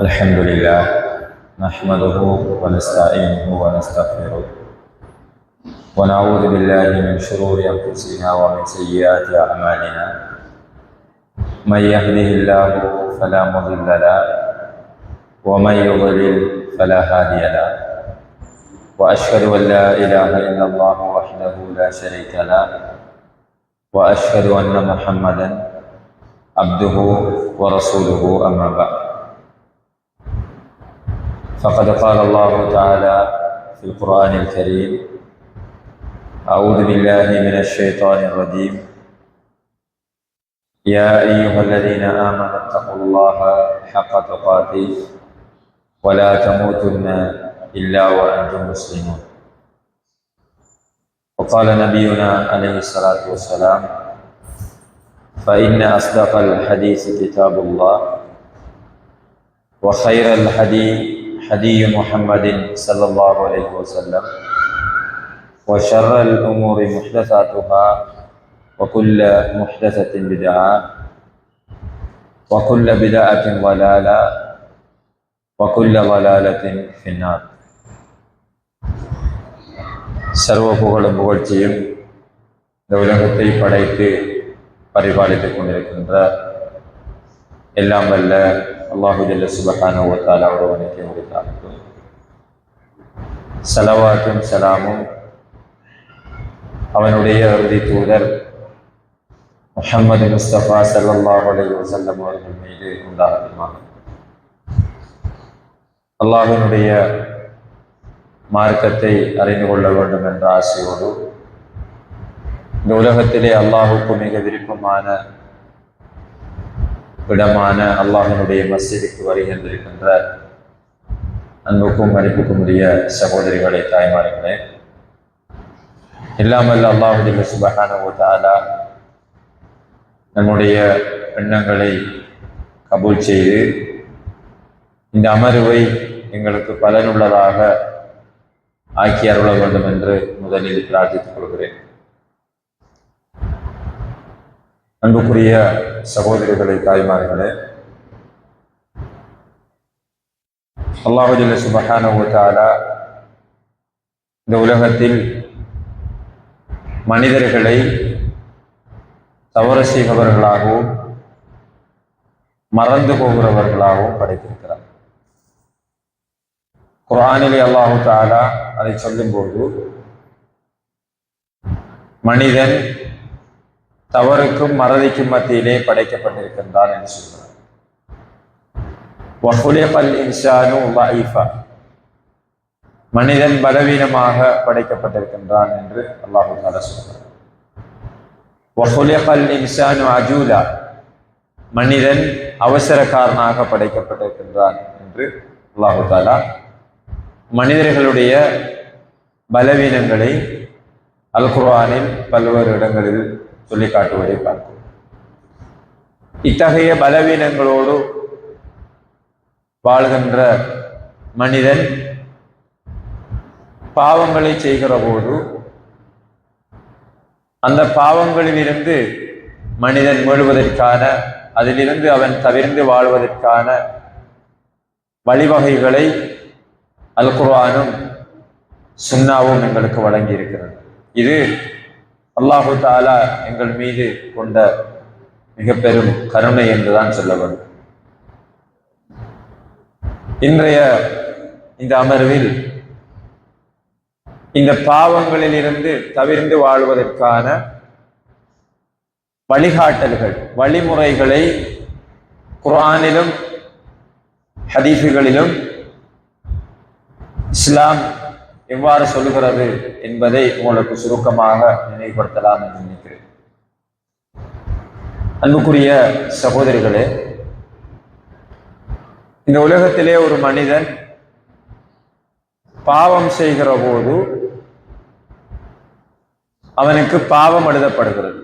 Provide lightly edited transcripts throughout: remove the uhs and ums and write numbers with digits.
الحمد لله نحمده ونستعينه ونستغفره ونعوذ بالله من شرور أنفسنا ومن سيئات أعمالنا. من يهده الله فلا مضل له ومن يضلل فلا هادي له، وأشهد أن لا إله إلا الله وحده لا شريك له، وأشهد أن محمدا عبده ورسوله. أما بعد، فقد قال الله تعالى في القرآن الكريم: أعوذ بالله من الشيطان الرجيم. يا أيها الذين آمنوا اتقوا الله حق تقاته ولا تموتن إلا وأنتم مسلمون. وقال نبينا عليه الصلاة والسلام: فإن أصدق الحديث كتاب الله، وخير الحديث حديث محمد صلى الله عليه وسلم، وشر الأمور محدثاتها، وكل محدثة بدعة، وكل بدعة ضلالة، وكل ضلالة في النار. சர்வ புகழும் புகழ்ச்சியும் இந்த உலகத்தை படைத்து பரிபாலித்துக் கொண்டிருக்கின்ற எல்லாம் வல்ல அல்லாஹு ஜல்ல சுப்ஹானஹு வ தஆலா ஒருவனுக்கே உரித்தாகட்டும். ஸலவாத்தும் ஸலாமும் அவனுடைய இறுதி தூதர் முஹம்மது முஸ்தபா ஸல்லல்லாஹு அலைஹி வஸல்லம் அவர்கள் மீது உண்டாகட்டுமாக. அல்லாஹ்வினுடைய மார்க்கத்தை அறிந்து கொள்ள வேண்டும் என்ற ஆசையோடு இந்த உலகத்திலே அல்லாஹுக்கு மிக விருப்பமான இடமான அல்லாஹினுடைய மஸ்ஜிதுக்கு வருகின்றிருக்கின்ற அன்புக்கும் மதிப்புக்கும் உரிய சகோதரிகளை, தாய்மார்களே, இல்லாமல் அல்லாஹு ஜல்ல சுப்ஹானஹு வ தஆலா நம்முடைய எண்ணங்களை கபூல் செய்து இந்த அமர்வை எங்களுக்கு பலனுள்ளதாக ஆக்கி அருள வேண்டும் என்று முதலில் பிரார்த்தித்துக் கொள்கிறேன். அன்புக்குரிய சகோதரிகளை, தாய்மார்களே, அல்லாஹு ஜல்ல சுப்ஹானஹு வ தஆலா இந்த உலகத்தில் மனிதர்களை தவறு செய்பவர்களாகவும் மறந்து போகிறவர்களாகவும் படைத்திருக்கிறார். குர்ஆனிலே அல்லாஹு தஆலா அதை சொல்லும்போது மனிதன் தவறுக்கும் மறதிக்கும் மத்தியிலே படைக்கப்பட்டிருக்கின்றான் என்று சொல்கிறார். வஹுலிகல் இன்சானு ضعيفا, மனிதன் பலவீனமாக படைக்கப்பட்டிருக்கின்றான் என்று அல்லாஹ் தஆலா சொல்கிறார். வஹுலிகல் இன்சானு அஜூலா, மனிதன் அவசரக்காரனாக படைக்கப்பட்டிருக்கின்றான் என்று அல்லாஹ் தஆலா மனிதர்களுடைய பலவீனங்களை அல் குர்ஆனில் பல்வேறு இடங்களில் சொல்லி காட்டுவதை பார்க்கிறோம். இத்தகைய பலவீனங்களோடு வாழ்கின்ற மனிதன் பாவங்களை செய்கிற போது அந்த பாவங்களிலிருந்து மனிதன் மீளுவதற்கான, அதிலிருந்து அவன் தவிர்ந்து வாழ்வதற்கான வழிவகைகளை அல் குர்ஆனும் சுன்னாவும் எங்களுக்கு வழங்கி இருக்கிறது. இது அல்லாஹு தஆலா எங்கள் மீது கொண்ட மிக பெரும் கருணை என்றுதான் சொல்ல வேண்டும். இன்றைய இந்த அமர்வில் இந்த பாவங்களில் இருந்து தவிர்ந்து வாழ்வதற்கான வழிகாட்டல்கள், வழிமுறைகளை குர்ஆனிலும் ஹதீஸுகளிலும் இஸ்லாம் எவ்வாறு சொல்லுகிறது என்பதை உங்களுக்கு சுருக்கமாக நினைவுபடுத்தலாம் என்று நினைக்கிறேன். அன்புக்குரிய சகோதரிகளே, இந்த உலகத்திலே ஒரு மனிதன் பாவம் செய்கிற போது அவனுக்கு பாவம் எழுதப்படுகிறது.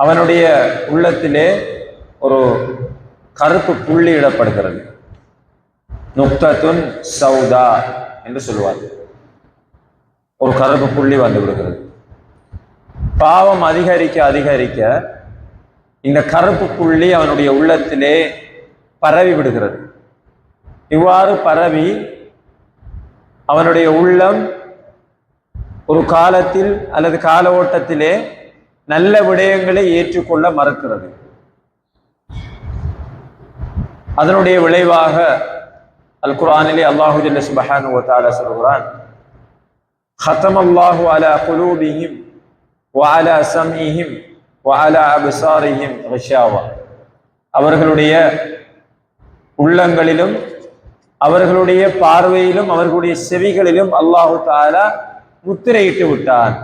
அவனுடைய உள்ளத்திலே ஒரு கருப்பு புள்ளி இடப்படுகிறது. நுக்தத்துன் சௌதா என்று சொல்லுவார்கள். ஒரு கருப்பு புள்ளி வந்து விடுகிறது. பாவம் அதிகரிக்க அதிகரிக்க இந்த கருப்பு புள்ளி அவனுடைய உள்ளத்திலே பரவி விடுகிறது. இவ்வாறு பரவி அவனுடைய உள்ளம் ஒரு காலத்தில் அல்லது கால ஓட்டத்திலே நல்ல விடயங்களை ஏற்றுக்கொள்ள மறுக்கிறது. அதனுடைய விளைவாக அல் குர்ஆனிலே அல்லாஹு ஜல்ல சுப்ஹானஹு வ தஆலா சொல்கிறான், ഖതമல்லாஹு அலா குலூபிஹிம் வ அலா ஸம்இஹிம் வ அலா அப்சாரிஹிம் கிஷாவா. அவர்களுடைய உள்ளங்களிலும் அவர்களுடைய பார்வையிலும் அவர்களுடைய செவிகளிலும் அல்லாஹு தஆலா முத்திரையிட்டு விட்டான்.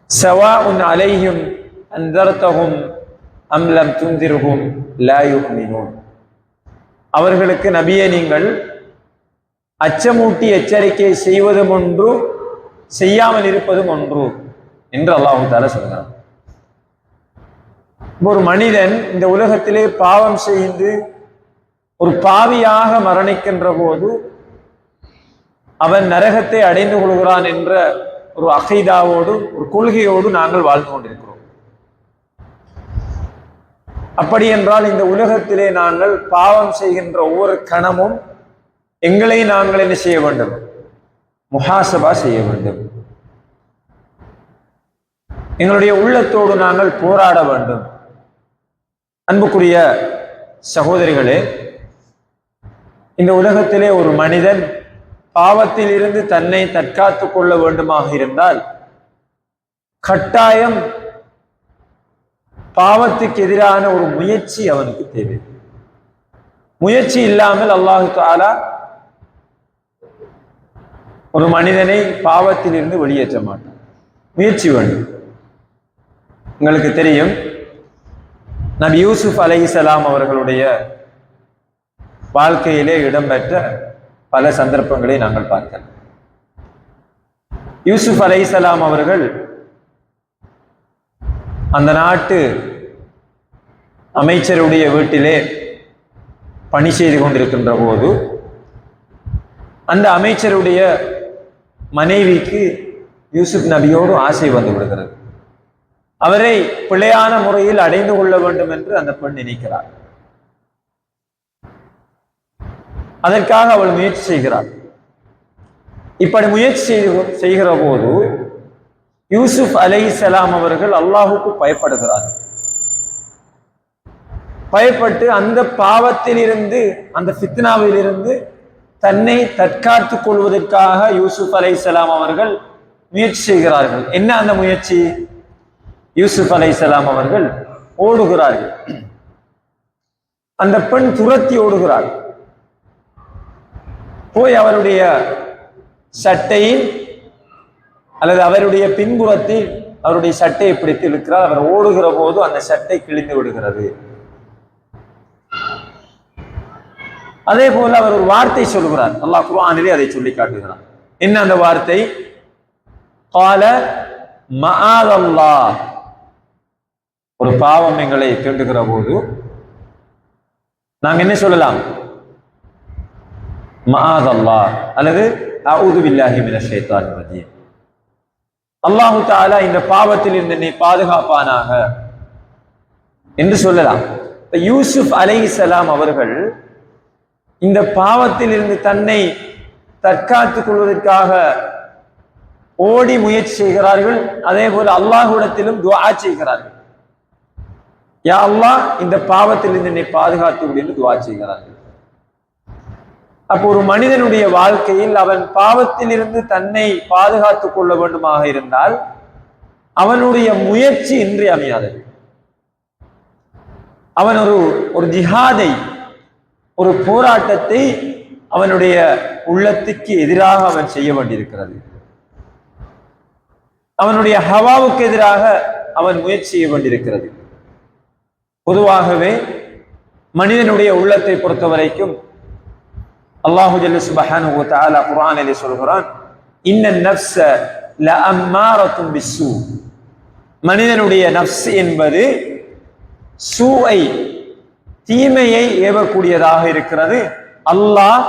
சவாஉன் அலைஹிம் அன்தர்தஹும் அம் லம் துன்திர்ஹும் லா யுமினூன். அவர்களுக்கு நபியே நீங்கள் அச்சமூட்டி எச்சரிக்கை செய்வதும் ஒன்று, செய்யாமல் இருப்பதும் ஒன்று என்று அல்லாஹு தஆலா சொல்கிறான். ஒரு மனிதன் இந்த உலகத்திலே பாவம் செய்து ஒரு பாவியாக மரணிக்கின்ற போது அவன் நரகத்தை அடைந்து கொள்கிறான் என்ற ஒரு அகைதாவோடு, ஒரு கொள்கையோடு நாங்கள் வாழ்ந்து கொண்டிருக்கிறோம். அப்படி என்றால் இந்த உலகத்திலே நாங்கள் பாவம் செய்கின்ற ஒவ்வொரு கணமும் எங்களை நாங்கள் என்ன செய்ய வேண்டும்? முஹாசபா செய்ய வேண்டும். எங்களுடைய உள்ளத்தோடு நாங்கள் போராட வேண்டும். அன்புக்குரிய சகோதரிகளே, இந்த உலகத்திலே ஒரு மனிதன் பாவத்தில் இருந்து தன்னை தற்காத்துக் கொள்ள வேண்டுமாக இருந்தால் கட்டாயம் பாவத்துக்கு எதிரான ஒரு முயற்சி அவனுக்கு தேவை. முயற்சி இல்லாமல் அல்லாஹு தஆலா ஒரு மனிதனை பாவத்தில் இருந்து வெளியேற்ற மாட்டான். முயற்சி வேண்டும். உங்களுக்கு தெரியும், நபி யூசுப் அலைஹிஸ்ஸலாம் அவர்களுடைய வாழ்க்கையிலே இடம்பெற்ற பல சந்தர்ப்பங்களை நாங்கள் பார்க்கலாம். யூசுப் அலைஹிஸ்ஸலாம் அவர்கள் அந்த நாட்டு அமைச்சருடைய வீட்டிலே பணி செய்து கொண்டிருக்கின்ற போது அந்த அமைச்சருடைய மனைவிக்கு யூசுப் நபியோடு ஆசை வந்து விடுகிறது. அவரை பிழையான முறையில் அடைந்து கொள்ள வேண்டும் என்று அந்த பெண் நினைக்கிறார். அதற்காக அவள் முயற்சி செய்கிறாள். இப்படி முயற்சி செய்கிற போது யூசுப் அலைஹிஸ்ஸலாம் அவர்கள் அல்லாஹுக்கு பயப்படுகிறார்கள். பயப்பட்டு அந்த பாவத்தில் இருந்து, அந்த ஃபித்னாவில் இருந்து தன்னை தற்காத்துக் கொள்வதற்காக யூசுப் அலைஹிஸ்ஸலாம் அவர்கள் முயற்சி செய்கிறார்கள். என்ன அந்த முயற்சி? யூசுப் அலைஹிஸ்ஸலாம் அவர்கள் ஓடுகிறார்கள். அந்த பெண் துரத்தி ஓடுகிறார். போய் அவருடைய சட்டையில் அல்லது அவருடைய பின்புறத்தில் அவருடைய சட்டையை பிடித்து இழுக்கிறார். அவர் ஓடுகிற போது அந்த சட்டை கிழிந்து விடுகிறது. அதே போல அவர் ஒரு வார்த்தை சொல்கிறார். அல்லாஹ் குர்ஆனிலே அதை சொல்லி காட்டுகிறார். என்ன அந்த வார்த்தை? قال معاذ الله. ஒரு பாவம் எங்களை தீண்டுகிற போது நாங்க என்ன சொல்லலாம்? معاذ الله அல்லது அஊது பில்லாஹி மினஷ் ஷைத்தானிர் ரஜீம். அல்லாஹு தஆலா இந்த பாவத்தில் இருந்து என்னை பாதுகாப்பானாக என்று சொல்லலாம். யூசுப் அலைஹிஸ்ஸலாம் அவர்கள் இந்த பாவத்தில் இருந்து தன்னை தற்காத்துக் கொள்வதற்காக ஓடி முயற்சி செய்கிறார்கள். அதே போல அல்லாஹ்விடத்திலும் துஆ செய்கிறார்கள். யா அல்லாஹ், இந்த பாவத்தில் இருந்து என்னை பாதுகாத்து விடு என்று துஆ செய்கிறார்கள். அப்போ ஒரு மனிதனுடைய வாழ்க்கையில் அவன் பாவத்தில் இருந்து தன்னை பாதுகாத்துக் கொள்ள வேண்டுமாக இருந்தால் அவனுடைய முயற்சி இன்றியமையாதது. அவன் ஒரு ஜிஹாதை, ஒரு போராட்டத்தை அவனுடைய உள்ளத்துக்கு எதிராக அவன் செய்ய வேண்டியிருக்கிறது. அவனுடைய ஹவாவுக்கு எதிராக அவன் முயற்சி செய்ய வேண்டியிருக்கிறது. பொதுவாகவே மனிதனுடைய உள்ளத்தை பொறுத்த வரைக்கும் அல்லாஹு ஜல்ல சுப்ஹானஹு வ தஆலா குர்ஆனிலே சொல்கிறான், இன்னன் நஃப்ஸ லஅம்மாரத்துன் பிஸ்ஸூ. மனிதனுடைய நஃப்ஸ் என்பது சூஐ, தீமையை ஏவக்கூடியதாக இருக்கிறது. அல்லாஹ்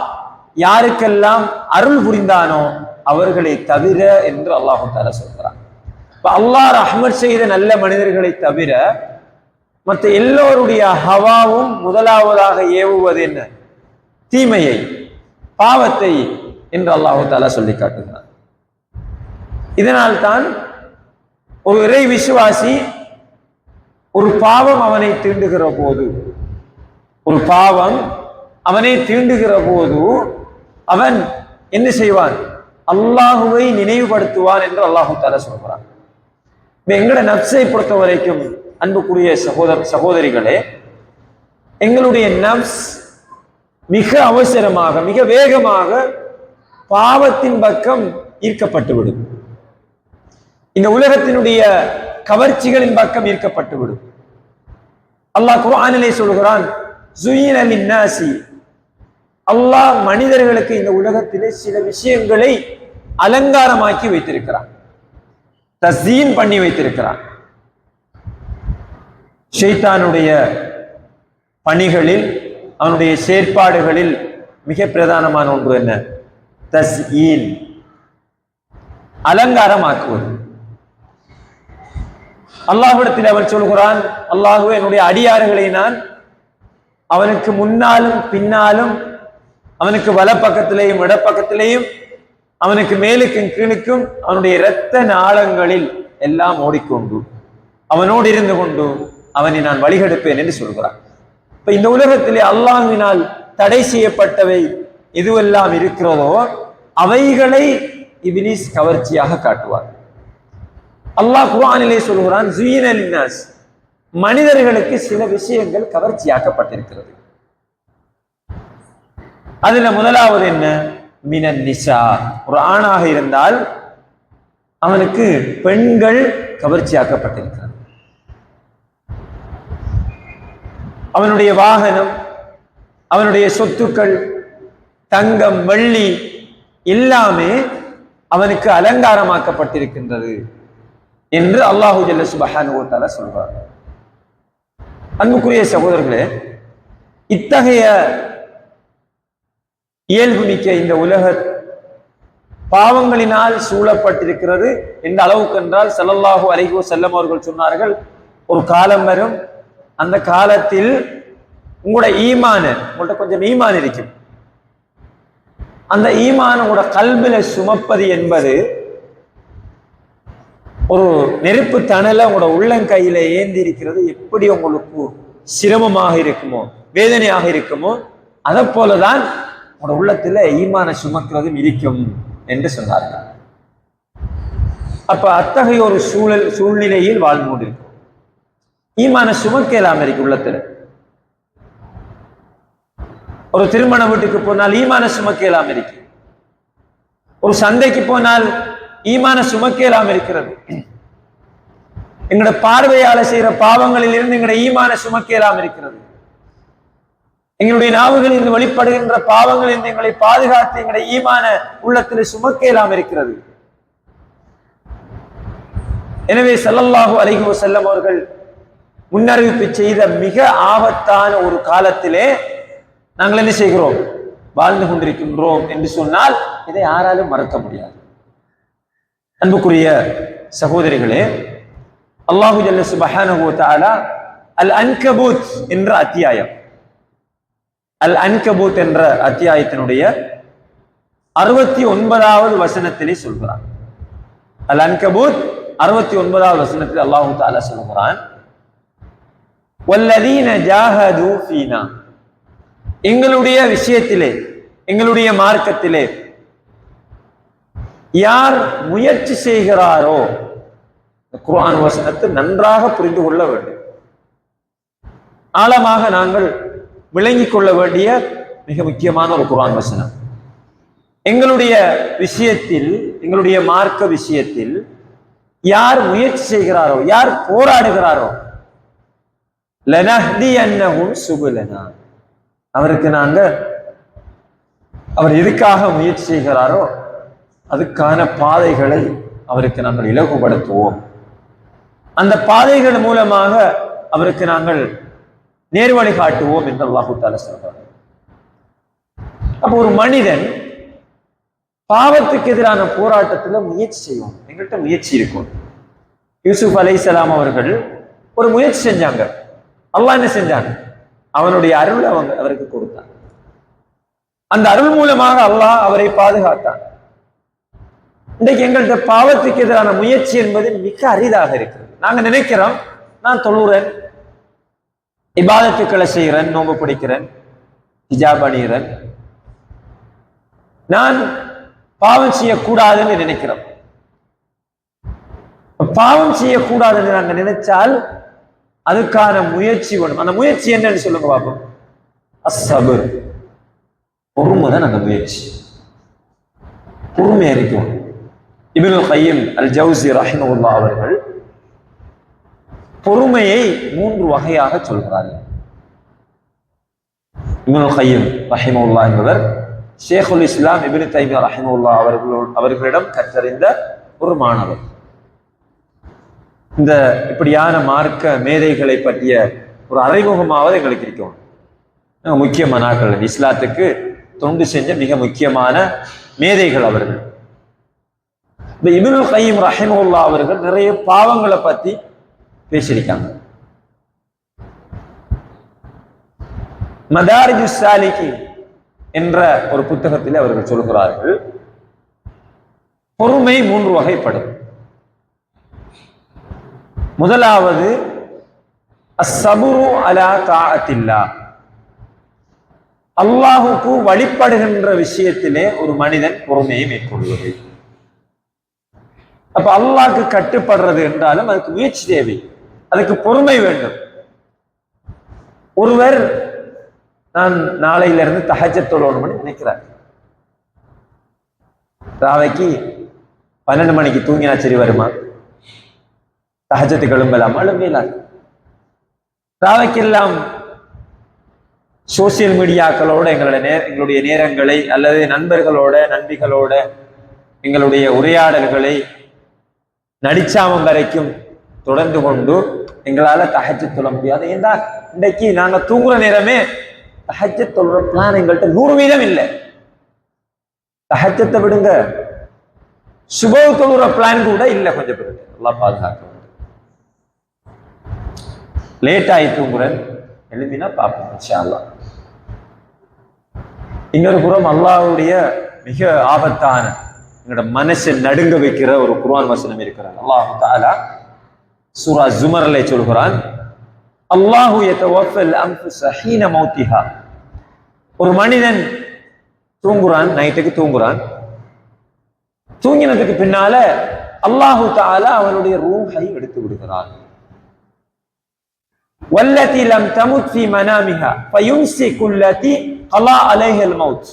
யாருக்கெல்லாம் அருள் புரிந்தானோ அவர்களை தவிர என்று அல்லாஹு தஆலா சொல்கிறான். இப்ப அல்லாஹ் ரஹ்மத் செய்த நல்ல மனிதர்களை தவிர மற்ற எல்லோருடைய ஹவாவும் முதலாவதாக ஏவுவது என்ன? தீமையை, பாவத்தை என்று அல்லாஹு தஆலா சொல்லி காட்டுகிறார். இதனால் தான் ஒரு இறை விசுவாசி ஒரு பாவம் அவனை தீண்டுகிற போது, அவன் என்ன செய்வான்? அல்லாஹுவை நினைவுபடுத்துவான் என்று அல்லாஹு தஆலா சொல்கிறான். எங்கட நப்சை பொறுத்த வரைக்கும் அன்புக்குரிய சகோதரிகளே, எங்களுடைய நப்ஸ் மிக அவசரமாக, மிக வேகமாக பாவத்தின் பக்கம் ஈர்க்கப்பட்டுவிடும். இந்த உலகத்தினுடைய கவர்ச்சிகளின் பக்கம் ஈர்க்கப்பட்டுவிடும். அல்லாஹ் குர்ஆனிலே சொல்கிறான், ஸுய்யின லின்னாஸி, அல்லாஹ் மனிதர்களுக்கு இந்த உலகத்திலே சில விஷயங்களை அலங்காரமாக்கி வைத்திருக்கிறான், தஸ்தீன் பண்ணி வைத்திருக்கிறான். ஷைத்தானுடைய பணிகளில், அவனுடைய செயற்பாடுகளில் மிக பிரதானமான ஒன்று என்ன? தஸ்ஈன், அலங்காரமாக்குவது. அல்லாஹ்விடத்தில் அவன் சொல்கிறான், அல்லாஹ்வே, என்னுடைய அடியார்களை நான் அவனுக்கு முன்னாலும் பின்னாலும், அவனுக்கு வலப்பக்கத்திலேயும் இடப்பக்கத்திலேயும், அவனுக்கு மேலுக்கும் கீழுக்கும் அவனுடைய இரத்த நாளங்களில் எல்லாம் ஓடிக்கொண்டு அவனோடு இருந்து கொண்டு அவனை நான் வழிகெடுப்பேன் என்று சொல்கிறான். இப்ப இந்த உலகத்திலே அல்லாஹ்வினால் தடை செய்யப்பட்டவை எதுவெல்லாம் இருக்கிறதோ அவைகளை இப்லீஸ் கவர்ச்சியாக காட்டுவார். அல்லாஹ் குர்ஆனிலே சொல்கிறான், ஸுய்யின லின்னாஸ், மனிதர்களுக்கு சில விஷயங்கள் கவர்ச்சியாக்கப்பட்டிருக்கிறது. அதுல முதலாவது என்ன? மினன் நிசா, ஒரு ஆணாக இருந்தால் அவனுக்கு பெண்கள் கவர்ச்சியாக்கப்பட்டிருக்கிறது. அவனுடைய வாகனம், அவனுடைய சொத்துக்கள், தங்கம், வெள்ளி எல்லாமே அவனுக்கு அலங்காரமாக்கப்பட்டிருக்கின்றது என்று அல்லாஹு ஜல்ல சுப்ஹானஹு வ தஆலா சொல்றார். அன்புக்குரிய சகோதரர்களே, இத்தகைய இயல்பு மிக்க இந்த உலக பாவங்களினால் சூழப்பட்டிருக்கிறது. எந்த அளவுக்கு என்றால், ஸல்லல்லாஹு அலைஹி வஸல்லம் அவர்கள் சொன்னார்கள், ஒரு காலம் வரும், அந்த காலத்தில் உங்கள்கிட்ட கொஞ்சம் ஈமான் இருக்கும், அந்த ஈமான் உங்களோட கல்பில சுமப்பது என்பது ஒரு நெருப்பு தணலை உங்களோட உள்ளங்கையில ஏந்தி இருக்கிறது. எப்படி உங்களுக்கு சிரமமாக இருக்குமோ, வேதனையாக இருக்குமோ, அதை போலதான் உங்களோட உள்ளத்துல ஈமான சுமக்கிறதும் இருக்கும் என்று சொன்னார்கள். அப்ப அத்தகைய ஒரு சூழ்நிலையில் வாழ்ந்து கொண்டிருக்கும். ஈமான சுமக்க இல்லாம இருக்கு உள்ளத்துல. ஒரு திருமண வீட்டுக்கு போனால் ஈமான சுமக்க இல்லாம இருக்கு. ஒரு சந்தைக்கு போனால் ஈமான சுமக்க இல்லாம இருக்கிறது. எங்களோட பார்வையால செய்யற பாவங்களில் இருந்து எங்களோட ஈமான சுமக்க இல்லாம இருக்கிறது. எங்களுடைய நாவுகளில் இருந்து வெளிப்படுகின்ற பாவங்களில் இருந்து எங்களை பாதுகாத்து எங்களுடைய ஈமான உள்ளத்தில் சுமக்க இல்லாம இருக்கிறது. எனவே ஸல்லல்லாஹு அலைஹி வஸல்லம் அவர்கள் முன்னறிவிப்பு செய்த மிக ஆபத்தான ஒரு காலத்திலே நாங்கள் என்ன செய்கிறோம்? வாழ்ந்து கொண்டிருக்கின்றோம் என்று சொன்னால் இதை யாராலும் மறக்க முடியாது. அன்புக்குரிய சகோதரிகளே, அல்லாஹு ஜல்ல சுப்ஹானஹு வ தஆலா அல் அன்கபூத் என்ற அத்தியாயம், அல் அன்கபூத் என்ற அத்தியாயத்தினுடைய 69வது வசனத்திலே சொல்கிறான். அல் அன்கபூத் 69வது வசனத்தில் அல்லாஹு தஆலா சொல்கிறான், வல்லதீன ஜாஹது ஃபீனா, எங்களுடைய விஷயத்திலே, எங்களுடைய மார்க்கத்திலே யார் முயற்சி செய்கிறாரோ, குர்ஆன் வசனத்தை நன்றாக புரிந்து கொள்ள வேண்டும். ஆழமாக நாங்கள் விளங்கிக் கொள்ள வேண்டிய மிக முக்கியமான ஒரு குர்ஆன் வசனம். எங்களுடைய விஷயத்தில், எங்களுடைய மார்க்க விஷயத்தில் யார் முயற்சி செய்கிறாரோ, யார் போராடுகிறாரோ, லனஹ்தியன்னஹும் சுபுலனா, அவருக்கு நாங்க, அவர் எதுக்காக முயற்சி செய்கிறாரோ அதுக்கான பாதைகளை அவருக்கு நாங்கள் இலகுபடுத்துவோம். அந்த பாதைகள் மூலமாக அவருக்கு நாங்கள் நேர்வழி காட்டுவோம் என்று அல்லாஹு தஆலா சொல்றார். அப்போ ஒரு மனிதன் பாவத்துக்கு எதிரான போராட்டத்துல முயற்சி செய்வோம். எங்கள்கிட்ட முயற்சி இருக்கும். யூசுப் அலைஹிஸ்ஸலாம் அவர்கள் ஒரு முயற்சி செஞ்சாங்க. அல்லாஹ் என்ன செஞ்சான்? அவனுடைய அருள் அவருக்கு கொடுத்தான். அந்த அருள் மூலமாக அல்லாஹ் அவரை பாதுகாத்தான். இன்றைக்கு எங்கள்கிட்ட பாவத்துக்கு எதிரான முயற்சி என்பது மிக அரிதாக இருக்கிறது. நாங்க நினைக்கிறோம், நான் தொழுறேன், இபாதத்துக்களை செய்கிறேன், நோம்பு பிடிக்கிறேன், ஹிஜாப் அணிகிறேன், நான் பாவம் செய்யக்கூடாதுன்னு நினைக்கிறோம். பாவம் செய்யக்கூடாதுன்னு நாங்க நினைச்சால் அதுக்கான முயற்சி வேணும். அந்த முயற்சி என்னன்னு சொல்லுங்க பாப்போம். அஸ்ஸபர், பொறுமைதான் அந்த முயற்சி. பொறுமையா இருக்கும். இப்னுல் கய்யிம் அல் ஜௌஸி ரஹிமஹுல்லாஹ் அவர்கள் பொறுமையை 3 வகையாக சொல்கிறார்கள். இப்னுல் கய்யிம் ரஹிமஹுல்லாஹ் என்பவர் ஷேகுல் இஸ்லாம் இப்னு தைமிய்யா ரஹிமஹுல்லாஹ் அவர்களிடம் கற்றறிந்த ஒரு மாணவர். இந்த இப்படியான மார்க்க மேதைகளை பற்றிய ஒரு அறிமுகமாவது எங்களுக்கு இருக்கும். முக்கியமான நாட்கள் இஸ்லாத்துக்கு தொண்டு செஞ்ச மிக முக்கியமான மேதைகள் அவர்கள். இந்த இப்னுல் கய்யிம் ரஹிமஹுல்லாஹ் அவர்கள் நிறைய பாவங்களை பத்தி பேசியிருக்காங்க. மதாரிஜுஸ் சாலிகீன் என்ற ஒரு புத்தகத்தில் அவர்கள் சொல்கிறார்கள், பொறுமை 3 வகைப்படும். முதலாவது அஸ்ஸபுரு அலா தாஅத்தில்லாஹ், அல்லாஹுக்கு வழிபடுகின்ற விஷயத்திலே ஒரு மனிதன் பொறுமையை மேற்கொள்வது. அப்ப அல்லாஹ்க்கு கட்டுப்படுறது என்றாலும் அதுக்கு முயற்சி தேவை, அதுக்கு பொறுமை வேண்டும். ஒருவர் நான் நாளையிலிருந்து தஹஜ்ஜத் தொழணும்னு நினைக்கிறார். ராவைக்கு 12 மணிக்கு தூங்கினா சரி வருமா? தஹஜ்ஜத்துக்கு எழும்பலாமா? எழும்பலாது. ராவைக்கெல்லாம் சோசியல் மீடியாக்களோட எங்களுடைய நேரங்களை அல்லது நண்பர்களோட நண்பிகளோட எங்களுடைய உரையாடல்களை நடிச்சாமம் வரைக்கும் தொடர்ந்து கொண்டு எங்களால தஹஜ்ஜத் தொழ முடியாது. ஏன்னா இன்றைக்கு நாங்க தூங்குற நேரமே தஹஜ்ஜத் தொழுற பிளான் எங்கள்கிட்ட 100% இல்லை. தஹஜ்ஜத்தை விடுங்க, சுபஹ் தொழுற பிளான் கூட இல்லை. கொஞ்சம் பேர் எல்லாம் பாதுகாக்க லேட் ஆகி தூங்குறேன், எழுதினா பார்ப்போம் இன்ஷா அல்லாஹ். இன்னொரு புறம் அல்லாஹ்வுடைய மிக ஆபத்தான எங்களோட மனசை நடுங்க வைக்கிற ஒரு குர்ஆன் வசனம் இருக்கிறார். அல்லாஹ் தஆலா சூரா ஜுமர்ல சொல்கிறான், அல்லாஹு யதவஃபல் அன்ஃபுஸ ஹீன மௌத்திஹா. ஒரு மனிதன் தூங்குறான், நைட்டுக்கு தூங்குறான். தூங்கினதுக்கு பின்னால அல்லாஹு தஆலா அவனுடைய ரூஹை எடுத்து விடுகிறான். வல்லதி லம் தமுத் ஃபீ மனாமிஹா ஃபயும்சிகு அல்லதி கலா அலைஹல் மௌத்.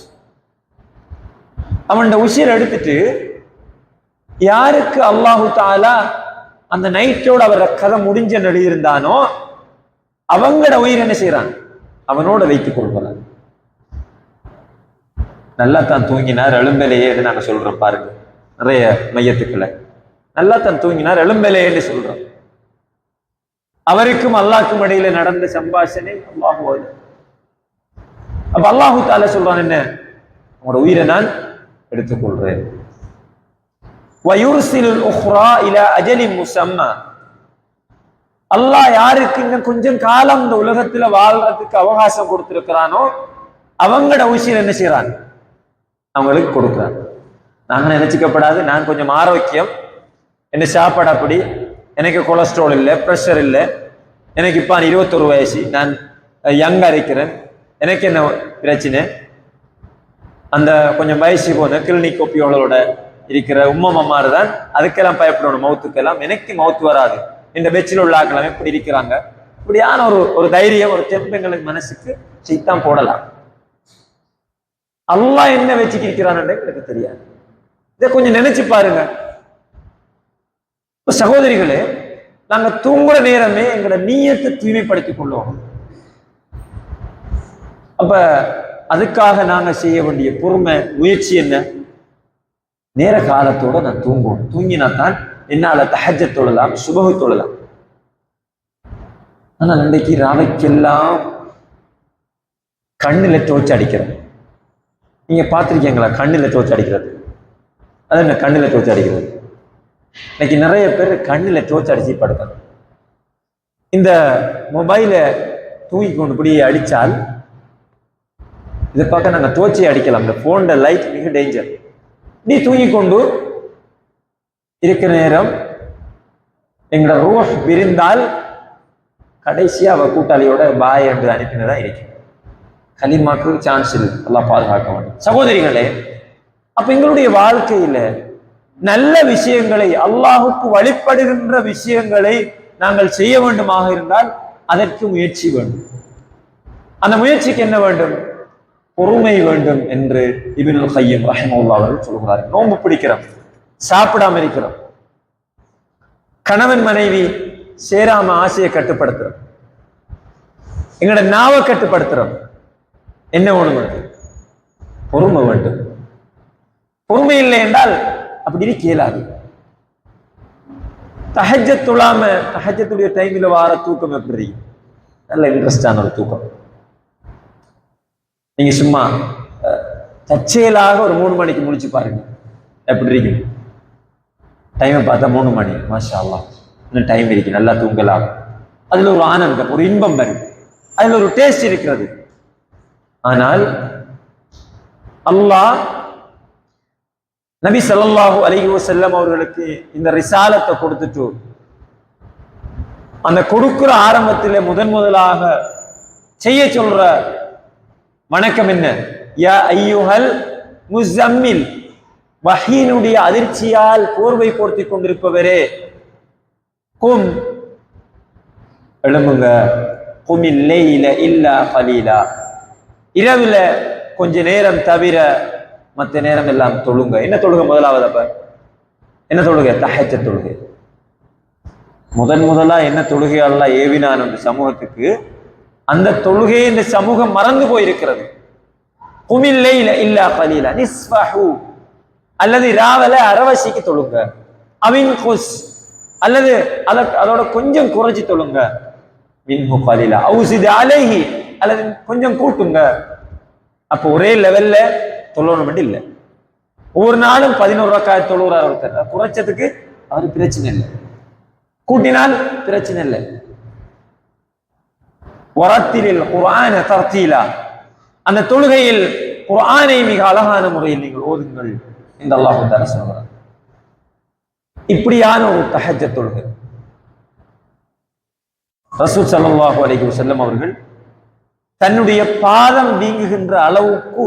அவன் உயிர் எடுத்துட்டு யாருக்கு அல்லாஹு தஆலா அந்த நைட்டோட அவர கதை முடிஞ்ச எழுதியிருந்தானோ அவங்களோட உயிர் என்ன செய்யறான்? அவனோட வைத்துக் கொள்கிறான். நல்லா தான் தூங்கினார், எழும்பலையே நாங்க சொல்றோம் பாருங்க. நிறைய மையத்துக்களை நல்லா தான் தூங்கினார், எழும்பலையே சொல்றோம். அவருக்கும் அல்லாஹ்க்கும் இடையில நடந்த சம்பாஷணை அல்லாஹ். அப்ப அல்லாஹு தஆலா சொல்றான், என்ன, உங்களோட உயிரை நான் எடுத்துக்கொள்றேன். வயுர்சிலுல் உக்ரா இலா அஜலின் முஸம்மா. அல்லாஹ் யாருக்கு இன்னும் கொஞ்சம் காலம் இந்த உலகத்துல வாழ்றதுக்கு அவகாசம் கொடுத்திருக்கிறானோ அவங்களோட உயிர் என்ன செய்யறான்? அவங்களுக்கு கொடுக்குறான். நாங்க நினைச்சுக்கப்படாது, நான் கொஞ்சம் ஆரோக்கியம், என்ன சாப்பாடு அப்படி, எனக்கு கொலஸ்ட்ரால் இல்லை, ப்ரெஷர் இல்லை, எனக்கு இப்போ 21 வயசு, நான் யங்கா இருக்கிறேன், எனக்கு என்ன பிரச்சனை, அந்த கொஞ்சம் வயசு போன கிளினிக் ஒப்பியோளோட இருக்கிற உம்மம்மாரு தான் அதுக்கெல்லாம் பயப்படணும், மௌத்துக்கெல்லாம் எனக்கு மௌத்து வராது. இந்த பெச்சில் உள்ள ஆக்கலாம் எப்படி இருக்கிறாங்க, இப்படியான ஒரு தைரியம், ஒரு தெம்பெங்களுக்கு மனசுக்கு சைத்தான் போடலாம். அல்லாஹ் என்ன வச்சுக்கிறான்னு எனக்கு தெரியாது. இதை கொஞ்சம் நினைச்சு பாருங்க சகோதரிகளே. நாங்க தூங்குற நேரமே எங்களோட நீயத்தை தூய்மைப்படுத்திக் கொள்வோம். அப்ப அதுக்காக நாங்க செய்ய வேண்டிய பொறுமை முயற்சி என்ன? நேர காலத்தோட நான் தூங்குவோம். தூங்கினா தான் என்னால தஹஜ்ஜத் தொழலாம், சுபஹ் தொழலாம். ஆனா இன்றைக்கு ராவைக்கெல்லாம் கண்ணுல டோர்ச் அடிக்கிறேன். நீங்க பார்த்திருக்கீங்களா கண்ணுல டோர்ச் அடிக்கிறது? அது என்ன கண்ணுல டோர்ச் அடிக்கிறது? இன்னைக்கு நிறைய பேர் கண்ணுல டோர்ச் அடிச்சு படுக்கணும். இந்த மொபைலை தூக்கி கொண்டு இப்படி அடித்தால் இதை பார்க்க நாங்கள் தோச்சி அடிக்கலாம். இந்த போன்ல லைட் மிக டேஞ்சர். நீ தூங்கி கொண்டு இருக்கிற நேரம் எங்களோட ரூஹ் விரிந்தால் கடைசியா அவ கூட்டாளியோட பாய் என்று அனுப்பினதா இருக்கும். கலிமாக்கு சான்ஸ் இல்லை. எல்லாம் பாதுகாக்க வேண்டும். சகோதரிகளே, அப்ப எங்களுடைய வாழ்க்கையில நல்ல விஷயங்களை, அல்லாஹுக்கு வழிபடுகின்ற விஷயங்களை நாங்கள் செய்ய வேண்டுமாக இருந்தால் அதற்கு முயற்சி வேண்டும். அந்த முயற்சிக்கு என்ன வேண்டும்? பொறுமை வேண்டும் என்று இப்னுல் கய்யிம் ரஹிமஹுல்லாஹ் அவர்கள் சொல்கிறார்கள். நோன்பு பிடிக்கிறோம், சாப்பிடாம இருக்கிறோம், கணவன் மனைவி சேராம ஆசையை கட்டுப்படுத்துறோம், எங்களோட நாவை கட்டுப்படுத்துறோம். என்ன வேணும்? பொறுமை வேண்டும். பொறுமை இல்லை என்றால் அப்படி கேளாது. தஹஜ்ஜத் தொழாம தஹஜ்ஜத்துடைய டைமில் வார தூக்கம் எப்படி? நல்ல இன்ட்ரெஸ்டான ஒரு தூக்கம். நீங்க சும்மா தற்செயலாக ஒரு 3 மணிக்கு முடிச்சு பாருங்க, எப்படி இருக்கு? டைமை பார்த்தா 3 மணி, மாஷா அல்லாஹ், இன்னும் டைம் இருக்கு, நல்லா தூங்கலாம். அதுல ஒரு ஆனந்தம், ஒரு இன்பம் வரும், அதுல ஒரு டேஸ்ட் இருக்கிறது. ஆனால் அல்லாஹ் நபி ஸல்லல்லாஹு அலைஹி வஸல்லம் அவர்களுக்கு இந்த ரிசாலத்தை கொடுத்துட்டு அந்த கொடுக்கிற ஆரம்பத்திலே முதலாக செய்ய சொல்ற வணக்கம் என்ன? யா ஐயுஹல் முஸம்மில், வஹீனுடைய அதிர்ச்சியால் போர்வை போர்த்தி கொண்டிருப்பவரே, கும், எழும்புங்க, குமில் லைல இல்லா கலீலா, இரவுல கொஞ்ச நேரம் தவிர மற்ற நேரம் எல்லாம் தொழுங்க. என்ன தொழுக? முதலாவது அப்ப என்ன தொழுகை? தஹஜ்ஜத் தொழுகை. முதலா என்ன தொழுகை அல்லாஹ் ஏவினான் அந்த சமூகத்துக்கு, அந்த தொழுகையை இந்த சமூகம் மறந்து போயிருக்கிறது. குமில் லைல இல்லா கலீலா நிஸ்ஃபஹு, அல்லது ராவல அரவசிக்கு தொழுங்க, அவின் குஸ், அல்லது அதோட கொஞ்சம் குறைச்சி தொழுங்க, மின்ஹு கலீலா அவுஸித் அலைஹி, அல்லது கொஞ்சம் கூட்டுங்க. அப்போ ஒரே லெவல்ல தொழணும் இல்லை. ஒவ்வொரு நாளும் 11 ரக்காத் தொழுகிறார் ஒருத்தர், குறைச்சதுக்கு அவரு பிரச்சனை இல்லை, கூட்டினால் பிரச்சனை இல்லை. வரத்திலில் குர்ஆன தர்தீலா, அந்த தொழுகையில் குர்ஆனை மிக அழகான முறையில் நீங்கள் ஓதுங்கள் என்று அல்லாஹ் தஆலா சொல்கிறார். இப்படியான ஒரு தஹஜ்ஜத் தொழுகை ரசூல் ஸல்லல்லாஹு அலைஹி வஸல்லம் அவர்கள் தன்னுடைய பாதம் வீங்குகின்ற அளவுக்கு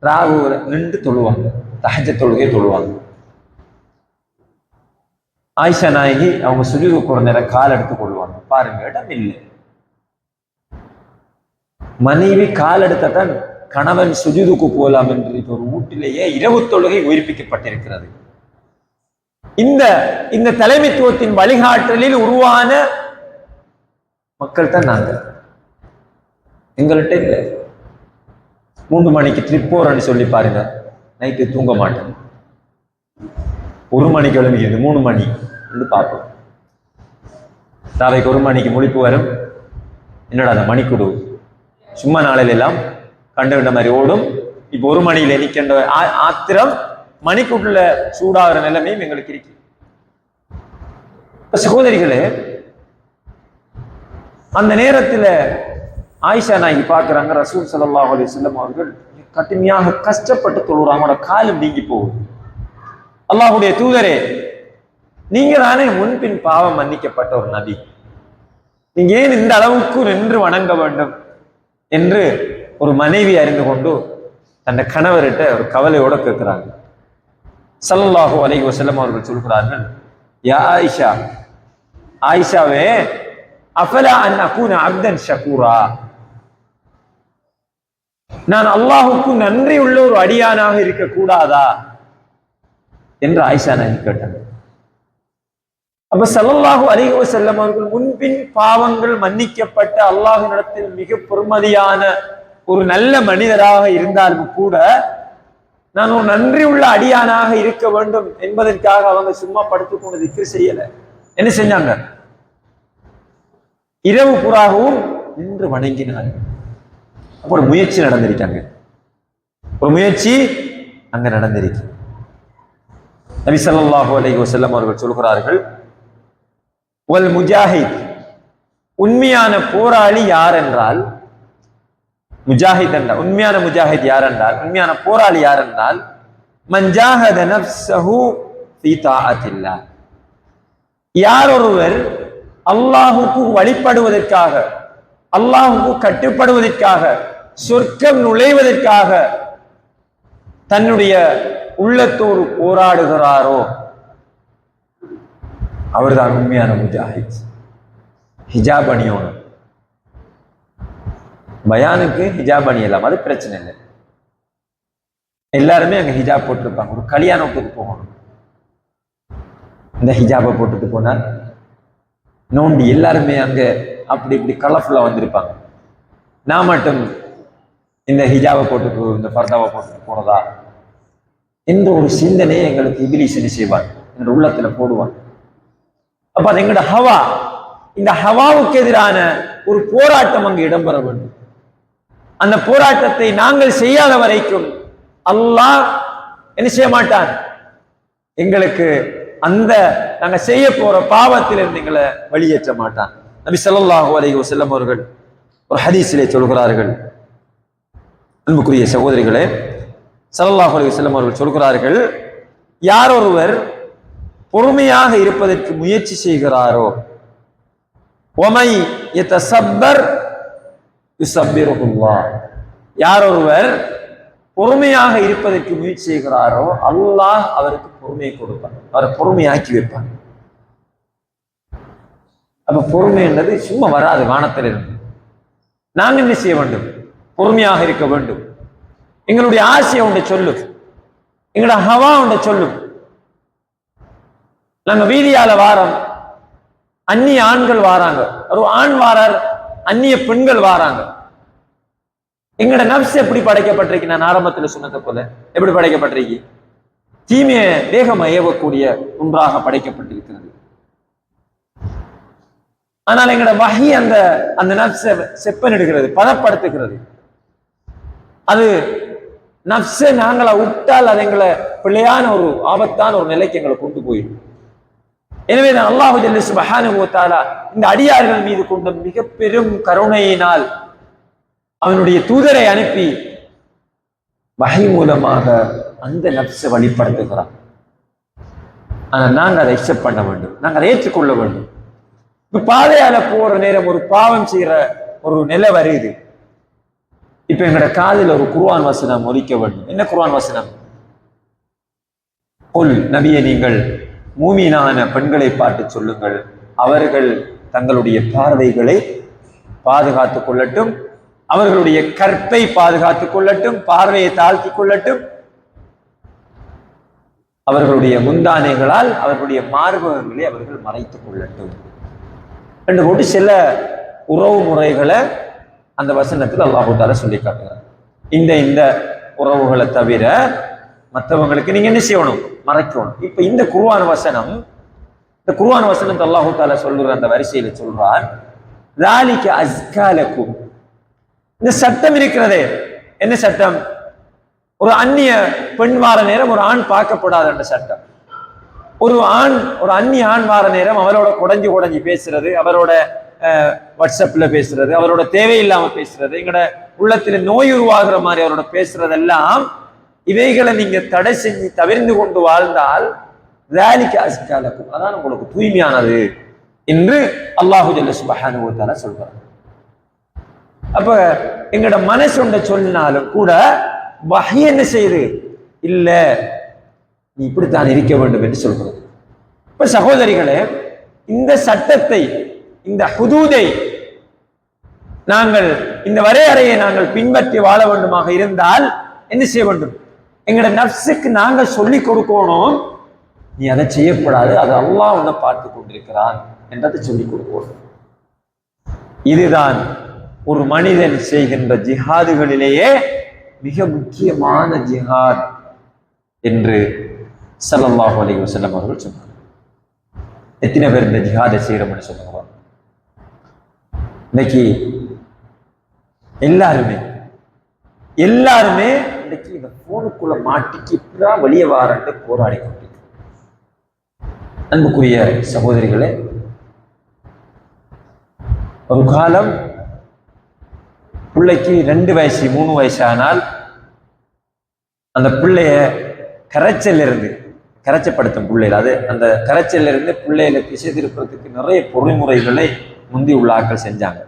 ராவு நின்று தொழுவாங்க, தஹஜ்ஜத் தொழுகை தொழுவாங்க. ஆயிஷா நாயகி அவங்க சுஜூதுக்கு ஒரு நேரம் கால் எடுத்து கொள்வாங்க. பாருங்க, இடம் இல்லை. மனைவி கால் எடுத்தான் கணவன் சுஜூதுக்கு போகலாம் என்று ஒரு வீட்டிலேயே இரவு தொழுகை உயிர்ப்பிக்கப்பட்டிருக்கிறது. இந்த தலைமைத்துவத்தின் வழிகாட்டலில் உருவான மக்கள் தான் நாங்கள். எங்கள்கிட்ட இல்லை. 3 மணிக்கு ட்ரிப் போறேன்னு சொல்லி பாருங்க, நைட்டு தூங்க மாட்டேன். 1 மணிக்கு எழுந்திக்கிறது, 3 மணி பார்ப்போம். தாவைக்கு 1 மணிக்கு முழிப்பு வரும். என்னடா அந்த மணிக்குடு சும்மா நாளையில எல்லாம் கண்டுவிட்ட மாதிரி ஓடும். இப்போ 1 மணியில நிற்கின்ற ஆத்திரம் மணிக்குள்ள சூடாகிற நிலைமையும் எங்களுக்கு இருக்கு. சகோதரிகளே, அந்த நேரத்தில் ஆயிஷா நாயகி பார்க்குறாங்க, ரசூல் ஸல்லல்லாஹு அலைஹி வஸல்லம் அவர்கள் கடுமையாக கஷ்டப்பட்டு தொழுறாங்க, அவங்களோட காலம் நீங்கி போகுது. அல்லாஹ்வுடைய தூதரே, நீங்க தானே முன்பின் பாவம் மன்னிக்கப்பட்ட ஒரு நபி, நீங்க ஏன் இந்த அளவுக்கு நின்று வணங்க வேண்டும் என்று ஒரு மனைவி அறிந்து கொண்டு தன் கணவர்கிட்ட ஒரு கவலையோட கேட்கிறாங்க. ஸல்லல்லாஹு அலைஹி வஸல்லம் அவர்கள் சொல்கிறார்கள், யா ஆயிஷா, ஆயிஷாவே, அஃபலா அன் அகூன அப்தன் ஷகூரா, நான் அல்லாஹுக்கு நன்றி உள்ள ஒரு அடியானாக இருக்கக்கூடாதா என்று ஆயிஷா நாயகி கேட்டாங்க. அப்ப ஸல்லல்லாஹு அலைஹி வஸல்லம் அவர்கள் முன்பின் பாவங்கள் மன்னிக்கப்பட்ட அல்லாஹ்விடத்தில் மிக பெருமதியான ஒரு நல்ல மனிதராக இருந்தாலும் கூட நான் ஒரு நன்றி உள்ள அடியானாக இருக்க வேண்டும் என்பதற்காக அவங்க சும்மா படுத்துக்கொண்டு திக்ர் செய்யல. என்ன செஞ்சாங்க? இரவு புறாகவும் நின்று வணங்கினார்கள். ஒரு முயற்சி நடந்திருக்காங்க, ஒரு முயற்சி அங்க நடந்திருக்கு. நபி ஸல்லல்லாஹு அலைஹி வஸல்லம் அவர்கள் சொல்கிறார்கள், வல் முஜாஹித் உண்மையான போராளி யார் என்றால் முஜாஹித் என்றால், உண்மையான முஜாஹித் யார் என்றால், உண்மையான போராளி யார் என்றால், மன் ஜாஹத நஃப்ஸஹு ஃபீ தாஅத்தில்லாஹ், யார் ஒருவர் அல்லாஹுக்கு வழிபடுவதற்காக, அல்லாஹுக்கு கட்டுப்படுவதற்காக, சொர்க்கம் நுழைவதற்காக தன்னுடைய உள்ளத்தோடு போராடுகிறாரோ அவர்தான் உண்மையான முஜாஹித். ஹிஜாப் அணியணும், பயானுக்கு ஹிஜாப் அணியலாம், அது பிரச்சனை இல்லை. எல்லாருமே அங்க ஹிஜாப் போட்டிருப்பாங்க. ஒரு கல்யாணத்துக்கு போகணும், இந்த ஹிஜாபை போட்டுட்டு போனால் நோண்டி எல்லாருமே அங்க அப்படி இப்படி கலர்ஃபுல்லா வந்திருப்பாங்க. நான் மட்டும் இந்த ஹிஜாபை போட்டுட்டு இந்த பர்தாவை போட்டுட்டு போறதா என்ற ஒரு சிந்தனையை எங்களுக்கு இபிலிஸ் என்ன செய்வான், என்ற உள்ளத்துல போடுவான். அப்ப அது எங்களோட ஹவா, இந்த ஹவாவுக்கு எதிரான ஒரு போராட்டம் அங்கு இடம்பெற வேண்டும். அந்த போராட்டத்தை நாங்கள் செய்யாத வரைக்கும் அல்லாஹ் என்ன செய்ய மாட்டான், எங்களுக்கு அந்த நாங்க செய்ய போற பாவத்திலிருந்து எங்களை வெளியேற்ற மாட்டான். நபி ஸல்லல்லாஹு அலைஹி வஸல்லம் அவர்கள் ஒரு ஹதீஸிலே சொல்கிறார்கள், அன்புக்குரிய சகோதரிகளே, ஸல்லல்லாஹு அலைஹி வஸல்லம் அவர்கள் சொல்கிறார்கள், யார் ஒருவர் பொறுமையாக இருப்பதற்கு முயற்சி செய்கிறாரோ, ஒமை யதஸப்பர் யுஸப்பிருல்லாஹ், யார் ஒருவர் பொறுமையாக இருப்பதற்கு முயற்சி செய்கிறாரோ அல்லாஹ் அவருக்கு பொறுமையை கொடுப்பான், அவரை பொறுமையாக்கி வைப்பான். அப்ப பொறுமை என்பது சும்மா வராது வானத்திலிருந்து. நாங்கள் என்ன செய்ய வேண்டும், பொறுமையாக இருக்க வேண்டும். எங்களுடைய ஆசையை ஒன்றை சொல்லும், எங்களோட ஹவா ஒன்றை சொல்லும். நாங்க வீதியால வாரம், அந்நிய ஆண்கள் வாராங்க, ஒரு ஆண் வாரார், அந்நிய பெண்கள் வாராங்க. எங்களோட நப்ஸ் எப்படி படைக்கப்பட்டிருக்கு, நான் ஆரம்பத்தில் சொன்னதை போல எப்படி படைக்கப்பட்டிருக்கு, தீமையை வேகமா ஏவக்கூடிய ஒன்றாக படைக்கப்பட்டிருக்கிறது. ஆனால் எங்களோட வஹி அந்த அந்த நப்ஸை செப்பனிடுகிறது, பதப்படுத்துகிறது. அது நப்ஸை நாங்களா விட்டால் அது எங்களை பிள்ளையான ஒரு ஆபத்தான ஒரு நிலைக்கு எங்களை கொண்டு போயிடும். எனவே நான் அல்லாஹு ஜல்ல சுப்ஹானஹு வ தஆலா இந்த அடியார்கள் மீது கொண்ட மிக பெரும் கருணையினால் அவனுடைய தூதரை அனுப்பி வஹி மூலமாக அந்த நப்ஸை வழிபடுத்துகிறான். ஆனா நாங்க அதை அக்செப்ட் பண்ண வேண்டும், நாங்க அதை ஏற்றுக்கொள்ள வேண்டும். இப்ப பாதையால போற நேரம் ஒரு பாவம் செய்யற ஒரு நிலை வருது. இப்ப எங்களோட காதில் ஒரு குர்ஆன் வசனம் ஒலிக்க வேண்டும். என்ன குர்ஆன் வசனம்? குல், நபியே நீங்கள் மூமினான பெண்களை பார்த்து சொல்லுங்கள், அவர்கள் தங்களுடைய பார்வைகளை பாதுகாத்துக் கொள்ளட்டும், அவர்களுடைய கற்பை பாதுகாத்துக் கொள்ளட்டும், பார்வையை தாழ்த்தி கொள்ளட்டும், அவர்களுடைய முந்தானைகளால் அவர்களுடைய மார்பகங்களை அவர்கள் மறைத்துக் கொள்ளட்டும் என்று போட்டு சில உறவு முறைகளை அந்த வசனத்தில் அல்லாஹ் தஆலா சொல்லி காட்டுகிறார். இந்த உறவுகளை தவிர மற்றவங்களுக்கு நீங்க என்ன செய்யணும், மறைக்கணும். இப்ப இந்த குர்ஆன் வசனத்தை அல்லாஹ் தஆலா சொல்லுற அந்த வரிசையில சொல்றான், ذَلِكَ أَزْكَى لَكُمْ. இந்த சட்டம் இருக்கிறதே, என்ன சட்டம்? ஒரு அந்நிய பெண் வார நேரம் ஒரு ஆண் பார்க்கப்படாத என்ற சட்டம். ஒரு அந்நிய ஆண் வார நேரம் அவரோட குடஞ்சி பேசுறது, அவரோட வாட்ஸ்அப்ல பேசுறது, அவரோட தேவையில்லாம பேசுறது, எங்களோட உள்ளத்துல நோய் உருவாகிற மாதிரி அவரோட பேசுறதெல்லாம், இவைகளை நீங்க தடை செஞ்சு தவிர்ந்து கொண்டு வாழ்ந்தால் ذَلِكَ أَزْكَى لَكُمْ, அதான் உங்களுக்கு தூய்மையானது என்று அல்லாஹு ஜல்ல சுப்ஹானஹு வ தஆலா சொல்றார். அப்ப எங்களோட மனசு ஒன்றை சொன்னாலும் கூட வஹி என்ன செய்யுது, இல்ல நீ இப்படித்தான் இருக்க வேண்டும் என்று சொல்கிறது. இப்ப சகோதரிகளே, இந்த சட்டத்தை, இந்த ஹுதூதை நாங்கள், இந்த வரையறையை நாங்கள் பின்பற்றி வாழ வேண்டுமாக இருந்தால் என்ன செய்ய வேண்டும்? எங்களோட நஃப்ஸுக்கு நாங்கள் சொல்லி கொடுக்கணும், நீ அதை செய்யப்படாது, அது அல்லாஹ் உன்னை பார்த்து கொண்டிருக்கிறான் என்றதை சொல்லிக் கொடுக்கணும். இதுதான் ஒரு மனிதன் செய்கின்ற ஜிஹாதுகளிலேயே மிக முக்கியமான ஜிஹாத் என்று ஸல்லல்லாஹு அலைஹி வஸல்லம் அவர்கள் சொன்னார். எத்தனை பேர் இந்த ஜிஹாதை செய்யறோம்னு சொல்லுங்க. இன்னைக்கு எல்லாருமே இன்னைக்கு இந்த போனுக்குள்ள மாட்டிக்கு இப்பதான் வெளியே வாரண்டு போராடி கொண்டிருக்க. அன்புக்குரிய சகோதரிகளே, ஒரு காலம் பிள்ளைக்கு 2 வயசு 3 வயசு ஆனால் அந்த பிள்ளைய கரைச்சப்படுத்தும் பிள்ளைகள். அது அந்த கரைச்சல்ல இருந்து பிள்ளைகளை திசை திருப்பதற்கு நிறைய பொறிமுறைகளை முந்தி உள்ள ஆட்கள் செஞ்சாங்க.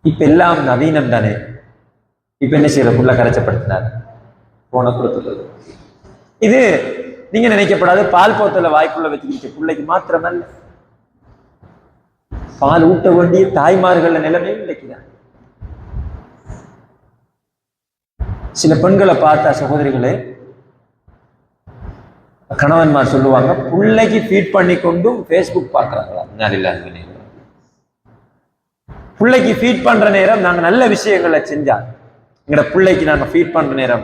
இப்ப எல்லாம் நவீனம் தானே. இப்ப என்ன செய்யற? புள்ள கரைச்சப்படுத்தினார், போன கொடுத்துள்ளது. இது நீங்க நினைக்கப்படாது பால் போத்தல வாய்ப்புள்ள வச்சுக்கிட்டு பிள்ளைக்கு மாத்திரமல்ல, பால் ஊட்ட வேண்டிய தாய்மார்கள் நிலைமையும் நினைக்கிறார். சில பெண்களை பார்த்தா சகோதரிகளே, கணவன்மார் சொல்லுவாங்க, பிள்ளைக்கு ஃபீட் பண்ணி கொண்டும் ஃபேஸ்புக் பார்க்கறாங்களா? பிள்ளைக்கு ஃபீட் பண்ற நேரம் நாங்க நல்ல விஷயங்களை செஞ்சா, எங்கட பிள்ளைக்கு நாங்க ஃபீட் பண்ற நேரம்,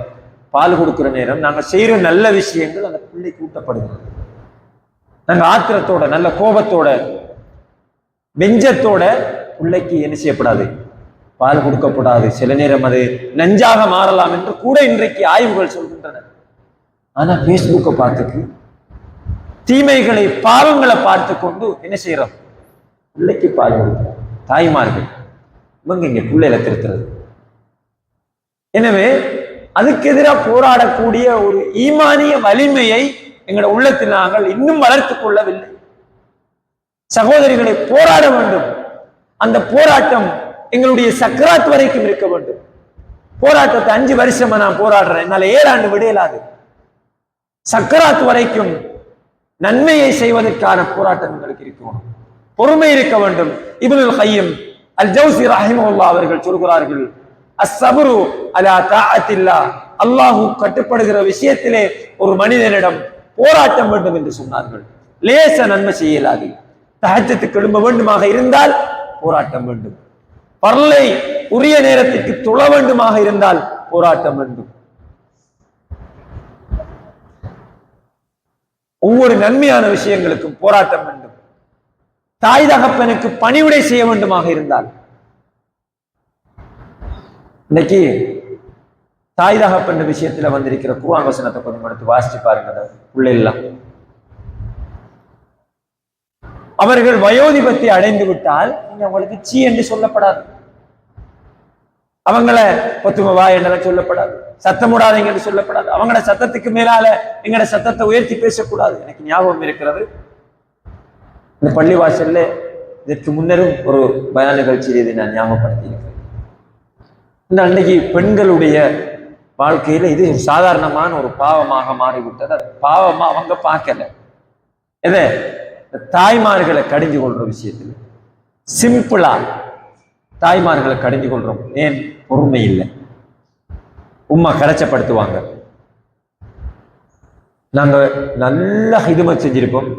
பால் கொடுக்குற நேரம், நாங்க செய்யற நல்ல விஷயங்கள் அந்த பிள்ளைக்கு ஊட்டப்படுகிறது. நாங்க ஆத்திரத்தோட, நல்ல கோபத்தோட, வெஞ்சத்தோட பிள்ளைக்கு என்ன செய்யப்படாது? பால் கொடுக்கப்படாது. சில நேரம் அது நஞ்சாக மாறலாம் என்று கூட இன்றைக்கு ஆய்வுகள் சொல்கின்றன. ஆனா பேஸ்புக்கை பார்த்துக்கு தீமைகளை, பாவங்களை பார்த்து கொண்டு என்ன செய்யறோம்? பிள்ளைக்கு பால் கொடுக்கிறோம். தாய்மார்கள் இவங்க இங்க பிள்ளைகளை திருத்துறது. எனவே அதுக்கு எதிராக போராடக்கூடிய ஒரு ஈமானிய வலிமையை எங்களோட உள்ளத்தில் நாங்கள் இன்னும் வளர்த்துக் கொள்ளவில்லை. சகோதரிகளை போராட வேண்டும். அந்த போராட்டம் எங்களுடைய சக்கராத் வரைக்கும் இருக்க வேண்டும். போராட்டத்தை 5 வருஷமா நான் போராடுறேன், என்னால 7 ஆண்டு விடையலாது. சக்கராத் வரைக்கும் நன்மையை செய்வதற்கான போராட்டம் எங்களுக்கு இருக்கணும். பொறுமை இருக்க வேண்டும். இப்னுல் கய்யிம் அல் ஜௌஸி ரஹிமஹுல்லாஹ் அவர்கள் சொல்கிறார்கள், அஸ்ஸப்ரு அலா தாஅத்தில்லாஹ், அல்லாஹ் கட்டுப்படுகிற விஷயத்திலே ஒரு மனிதனிடம் போராட்டம் வேண்டும் என்று சொன்னார்கள். லேச நன்மை செய்யலாது. தஹஜ்ஜுக்கு எழும்ப வேண்டுமாக இருந்தால் போராட்டம் வேண்டும். பர்லை உரிய நேரத்திற்கு தொழ வேண்டுமாக இருந்தால் போராட்டம் வேண்டும். ஒவ்வொரு நன்மையான விஷயங்களுக்கும் போராட்டம் வேண்டும். தாய் தகப்பனுக்கு பணிவிடை செய்ய வேண்டுமாக இருந்தால், இன்னைக்கு தாய் தகப்பன் விஷயத்துல வந்திருக்கிற குர்ஆன் வசனத்தை கொஞ்சம் எடுத்து வாசிச்சு பாருங்க. பிள்ளைலாம் அவர்கள் வயோதிபத்தை அடைந்து விட்டால் நீங்க அவங்களுக்கு சீ என்று சொல்லப்படாது, அவங்கள பொத்துமவா என்றெல்லாம் சொல்லப்படாது, சத்தமுடாதீங்க என்று சொல்லப்படாது, அவங்களோட சத்தத்துக்கு மேலால எங்களோட சத்தத்தை உயர்த்தி பேசக்கூடாது. எனக்கு ஞாபகம் இருக்கிறது, இந்த பள்ளிவாசல்ல இதற்கு முன்னரும் ஒரு பயான் நிகழ்ச்சியில் இதை நான் ஞாபகப்படுத்தி இருக்கிறேன். இந்த அன்னைக்கு பெண்களுடைய வாழ்க்கையில இது சாதாரணமான ஒரு பாவமாக மாறிவிட்டது. பாவமா அவங்க பார்க்கல. எதை? தாய்மார்களை கடிஞ்சு கொள்ற விஷயத்துல சிம்பிளா தாய்மார்களை கடிஞ்சு கொள்றோம். ஏன்? பொறுமை இல்லை. உம்மா கரைச்சப்படுத்துவாங்க. நாங்க நல்ல ஹிதுமத் செஞ்சிருப்போம்.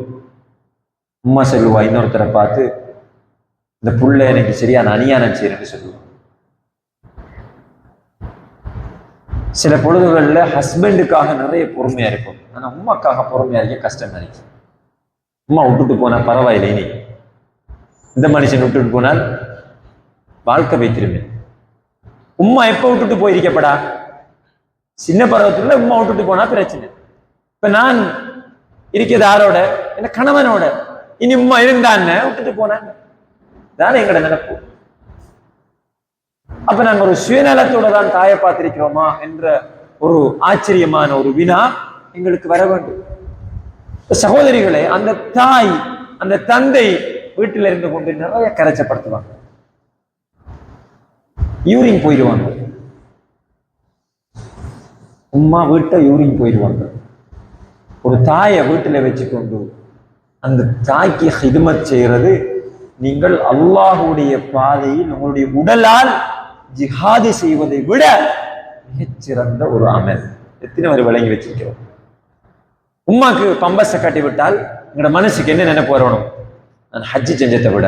உம்மா சொல்லுவா இன்னொருத்தரை பார்த்து, இந்த புள்ள எனக்கு சரியான அநியாயம் செய்யறேன்னு சொல்லுவோம். சில பொழுதுகள்ல ஹஸ்பண்டுக்காக நிறைய பொறுமையா இருக்கும், ஆனா உம்மாக்காக பொறுமையா இருக்க கஷ்டம் நினைக்கும். உம்மா விட்டுட்டு போனா பரவாயில்லை, நீ இந்த மனுஷன் விட்டுட்டு போனால் வாழ்க்கை வைத்திருமே. உம்மா எப்ப விட்டுட்டு போயிருக்கப்படா? சின்ன பருவத்துல உம்மா விட்டுட்டு போனா பிரச்சனை. இப்ப நான் இருக்கிறது யாரோட? என்ன கணவனோட. இனி உம்மா இருந்தான்னு விட்டுட்டு போனாங்க தானே எங்கட நினைப்பு. அப்ப நாங்க ஒரு சுயநலத்தோட தான் தாயை பார்த்திருக்கிறோமா என்ற ஒரு ஆச்சரியமான ஒரு வினா எங்களுக்கு வர வேண்டும். சகோதரிகளே, அந்த தாய் அந்த தந்தை வீட்டில் இருந்து கொண்டு நிறைய கரைச்சப்படுத்துவாங்க. யூரின் போயிடுவாங்க. உம்மா வீட்டை யூரின் போயிடுவாங்க. ஒரு தாயை வீட்டில் வச்சுக்கொண்டு அந்த தாய்க்கு ஹிதுமத் செய்யறது, நீங்கள் அல்லாஹுடைய பாதையில் உங்களுடைய உடலால் ஜிஹாது செய்வதை விட மிகச்சிறந்த ஒரு அமல். எத்தனை வரை விளங்கி வச்சிருக்கிறோம்? உம்மாக்கு பம்பஸை கட்டி விட்டால் எங்களோட மனசுக்கு என்ன நினைப்பு வரணும்? நான் ஹஜ்ஜி செஞ்சத்தை விட,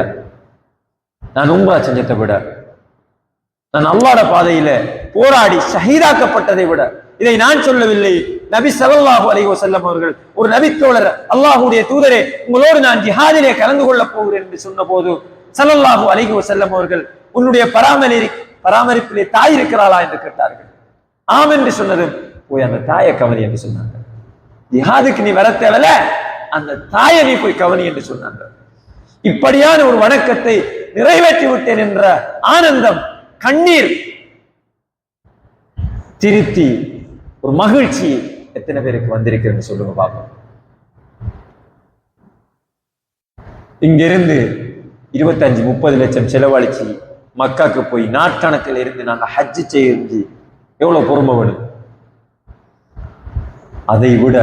நான் உம்ரா செஞ்சத்தை விட, நான் அல்லாஹ்வுடைய பாதையில போராடி ஷஹீதாக்கப்பட்டதை விட. இதை நான் சொல்லவில்லை, நபி ஸல்லல்லாஹு அலைஹி வஸல்லம் அவர்கள், ஒரு நபித்தோழர், அல்லாஹ்வுடைய தூதரே, உங்களோடு நான் ஜிஹாதிலே கலந்து கொள்ளப் போகிறேன் என்று சொன்ன போது ஸல்லல்லாஹு அலைஹி வஸல்லம் அவர்கள், உன்னுடைய பராமரிப்பிலே தாய் இருக்கிறாளா என்று கேட்டார்கள். ஆம் என்று சொன்னதும், போய் அந்த தாயை கவனி என்று சொன்னாங்க. ஜிஹாதுக்கு நீ வர தேவையில்ல, அந்த தாயை நீ போய் கவனி என்று சொன்னாங்க. இப்படியான ஒரு வணக்கத்தை நிறைவேற்றி விட்டேன் என்ற ஆனந்தம், கண்ணீர், திருப்தி, ஒரு மகிழ்ச்சி எத்தனை பேருக்கு வந்திருக்கிறது சொல்லுங்க பாப்போம். இங்கிருந்து 25-30 லட்சம் செலவழிச்சு மக்காக்கு போய் நாட்கணக்கில் இருந்து நாங்க ஹஜ்ஜு செய்து எவ்வளவு பொறுமை வேணும். அதை விட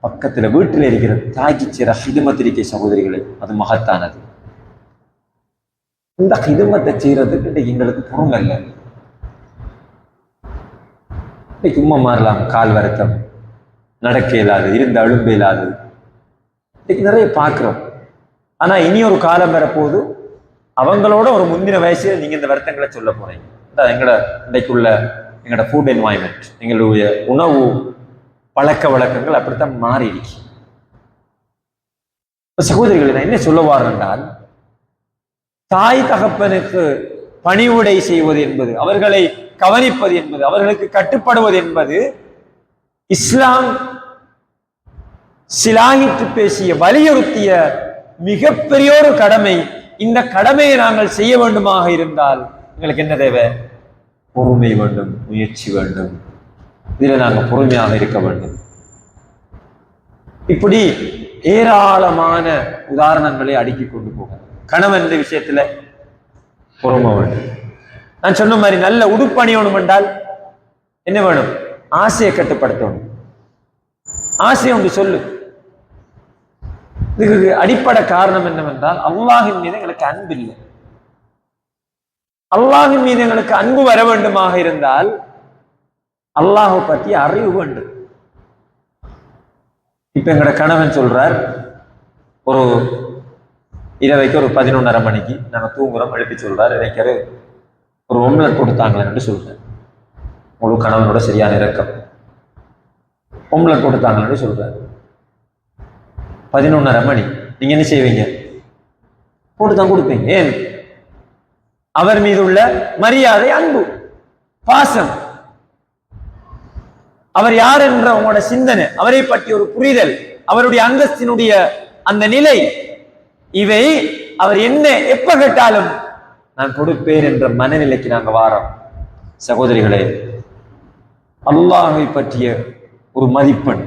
பக்கத்துல வீட்டில் இருக்கிற தாய்க்கு செய்கிற ஹிதுமத்திரிக்கை சகோதரிகளை, அது மகத்தானது. இந்த ஹிதுமத்தை செய்யறதுக்கு எங்களுக்கு பொறுமை இல்லை. இன்னைக்கு உண்மை மாறலாம், கால் வருத்தம், நடக்க இயலாது, இருந்த அழும்பு இயலாது, இன்னைக்கு நிறைய பார்க்கிறோம். ஆனா இனி ஒரு காலம் வரப்போது அவங்களோட ஒரு முந்தின வயசுல நீங்க இந்த வருத்தங்களை சொல்ல போறீங்க. எங்களோட இன்றைக்குள்ள எங்களோட ஃபுட் என்வாயன்மெண்ட், எங்களுடைய உணவு பழக்க வழக்கங்கள் அப்படித்தான் மாறிடுச்சு. சகோதரிகளை நான் என்ன சொல்ல வாரென்றால், தாய் தகப்பனுக்கு பணிவுடை செய்வது என்பது, அவர்களை கவனிப்பது என்பது, அவர்களுக்கு கட்டுப்படுவது என்பது இஸ்லாம் சிலாகிட்டு பேசிய, வலியுறுத்திய மிகப்பெரிய ஒரு கடமை. இந்த கடமையை நாங்கள் செய்ய வேண்டுமாக இருந்தால் எங்களுக்கு என்ன தேவை? பொறுமை வேண்டும், முயற்சி வேண்டும். இதில் நாங்கள் பொறுமையாக இருக்க வேண்டும். இப்படி ஏராளமான உதாரணங்களை அடுக்கி கொண்டு போக, கணவன் இந்த விஷயத்துல பொறுமை வேண்டும். நான் சொன்ன மாதிரி நல்ல உடுப்பணியணும் என்றால் என்ன வேணும்? ஆசையை கட்டுப்படுத்தணும். ஆசை ஒன்று சொல்லு. இதுக்கு அடிப்படை காரணம் என்னவென்றால், அல்லாஹின் மீது எங்களுக்கு அன்பு இல்லை. அல்லாஹின் மீது எங்களுக்கு அன்பு வர வேண்டுமாக இருந்தால் அல்லாஹை பற்றி அறிவு வேண்டும். இப்ப எங்கட கணவன் சொல்றார், ஒரு இரவைக்கு ஒரு 11:30 மணிக்கு நாங்க தூங்குறோம், எழுப்பி சொல்றாரு, எனக்கு ஒரு ஒம்லெட் கொடுத்தாங்களேன்னு சொல்றேன். முழு கணவனோட சரியான இறக்கம். ஒம்லெட் கொடுத்தாங்களேன்னு சொல்றாரு. 11:30 மணி. நீங்க என்ன செய்வீங்க? போட்டுதான் கொடுப்பீங்க. ஏன்? அவர் மீது உள்ள மரியாதை, அன்பு, பாசம், அவர் யார் என்ற உங்களோட சிந்தனை, அவரை பற்றி ஒரு புரிதல், அவருடைய அந்தஸ்தினுடைய அந்த நிலை, இவை அவர் என்ன எப்ப கேட்டாலும் நான் கொடுப்பேன் என்ற மனநிலைக்கு நாங்க வாரோம். சகோதரிகளே, அல்லாஹை பற்றிய ஒரு மதிப்பெண்,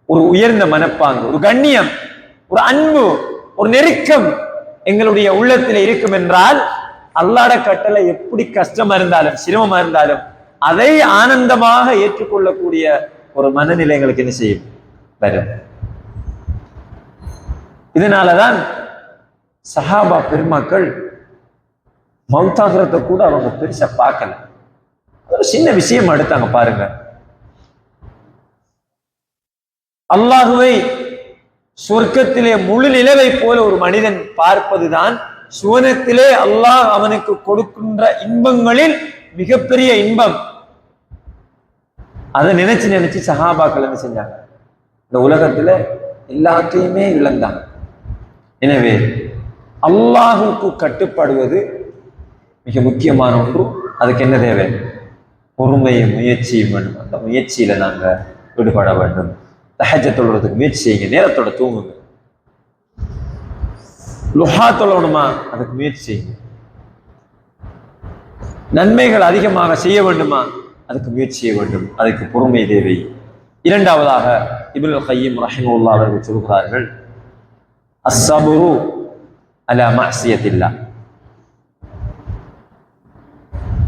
ஒரு உயர்ந்த மனப்பாங்கு, ஒரு கண்ணியம், ஒரு அன்பு, ஒரு நெருக்கம் எங்களுடைய உள்ளத்தில் இருக்கும் என்றால், அல்லாஹ்வுடைய கட்டளை எப்படி கஷ்டமா இருந்தாலும் சிரமமா இருந்தாலும் அதை ஆனந்தமாக ஏற்றுக்கொள்ளக்கூடிய ஒரு மனநிலை எங்களுக்கு என்ன செய்யும்? வரும். இதனாலதான் சஹாபா பெருமக்கள் மௌத்தாகிறத கூட அவங்க பெருசா பார்க்கல. ஒரு சின்ன விஷயம் எடுத்தாங்க பாருங்க. அல்லாஹுவை சொர்க்கத்திலே முழு நிலவை போல ஒரு மனிதன் பார்ப்பதுதான் சுவனத்திலே அல்லாஹ் அவனுக்கு கொடுக்கின்ற இன்பங்களில் மிகப்பெரிய இன்பம். அதை நினைச்சு நினைச்சு சஹாபாக்கள் என்ன செஞ்சாங்க? இந்த உலகத்துல எல்லாத்தையுமே இழந்தாங்க. எனவே அல்லாஹுக்கு கட்டுப்படுவது மிக முக்கியமான ஒன்று. அதுக்கு என்ன தேவை? பொறுமையும் முயற்சியும் வேண்டும். அந்த முயற்சியில நாங்க ஈடுபட வேண்டும். தஹஜ்ஜத் தொழுறதுக்கு முயற்சி செய்யுங்க, நேரத்தோட தூங்குங்க. லுஹா தொழணுமா? அதுக்கு முயற்சி செய்யுங்க. நன்மைகள் அதிகமாக செய்ய வேண்டுமா? அதுக்கு முயற்சி செய்ய வேண்டும். அதுக்கு பொறுமை தேவை. இரண்டாவதாக இப்னுல் கய்யிம் ரஹிமஹுல்லாஹ் அவர்கள் சொல்கிறார்கள், அஸ்ஸப்ரு அலா மஅசியத்தில்லாஹ்.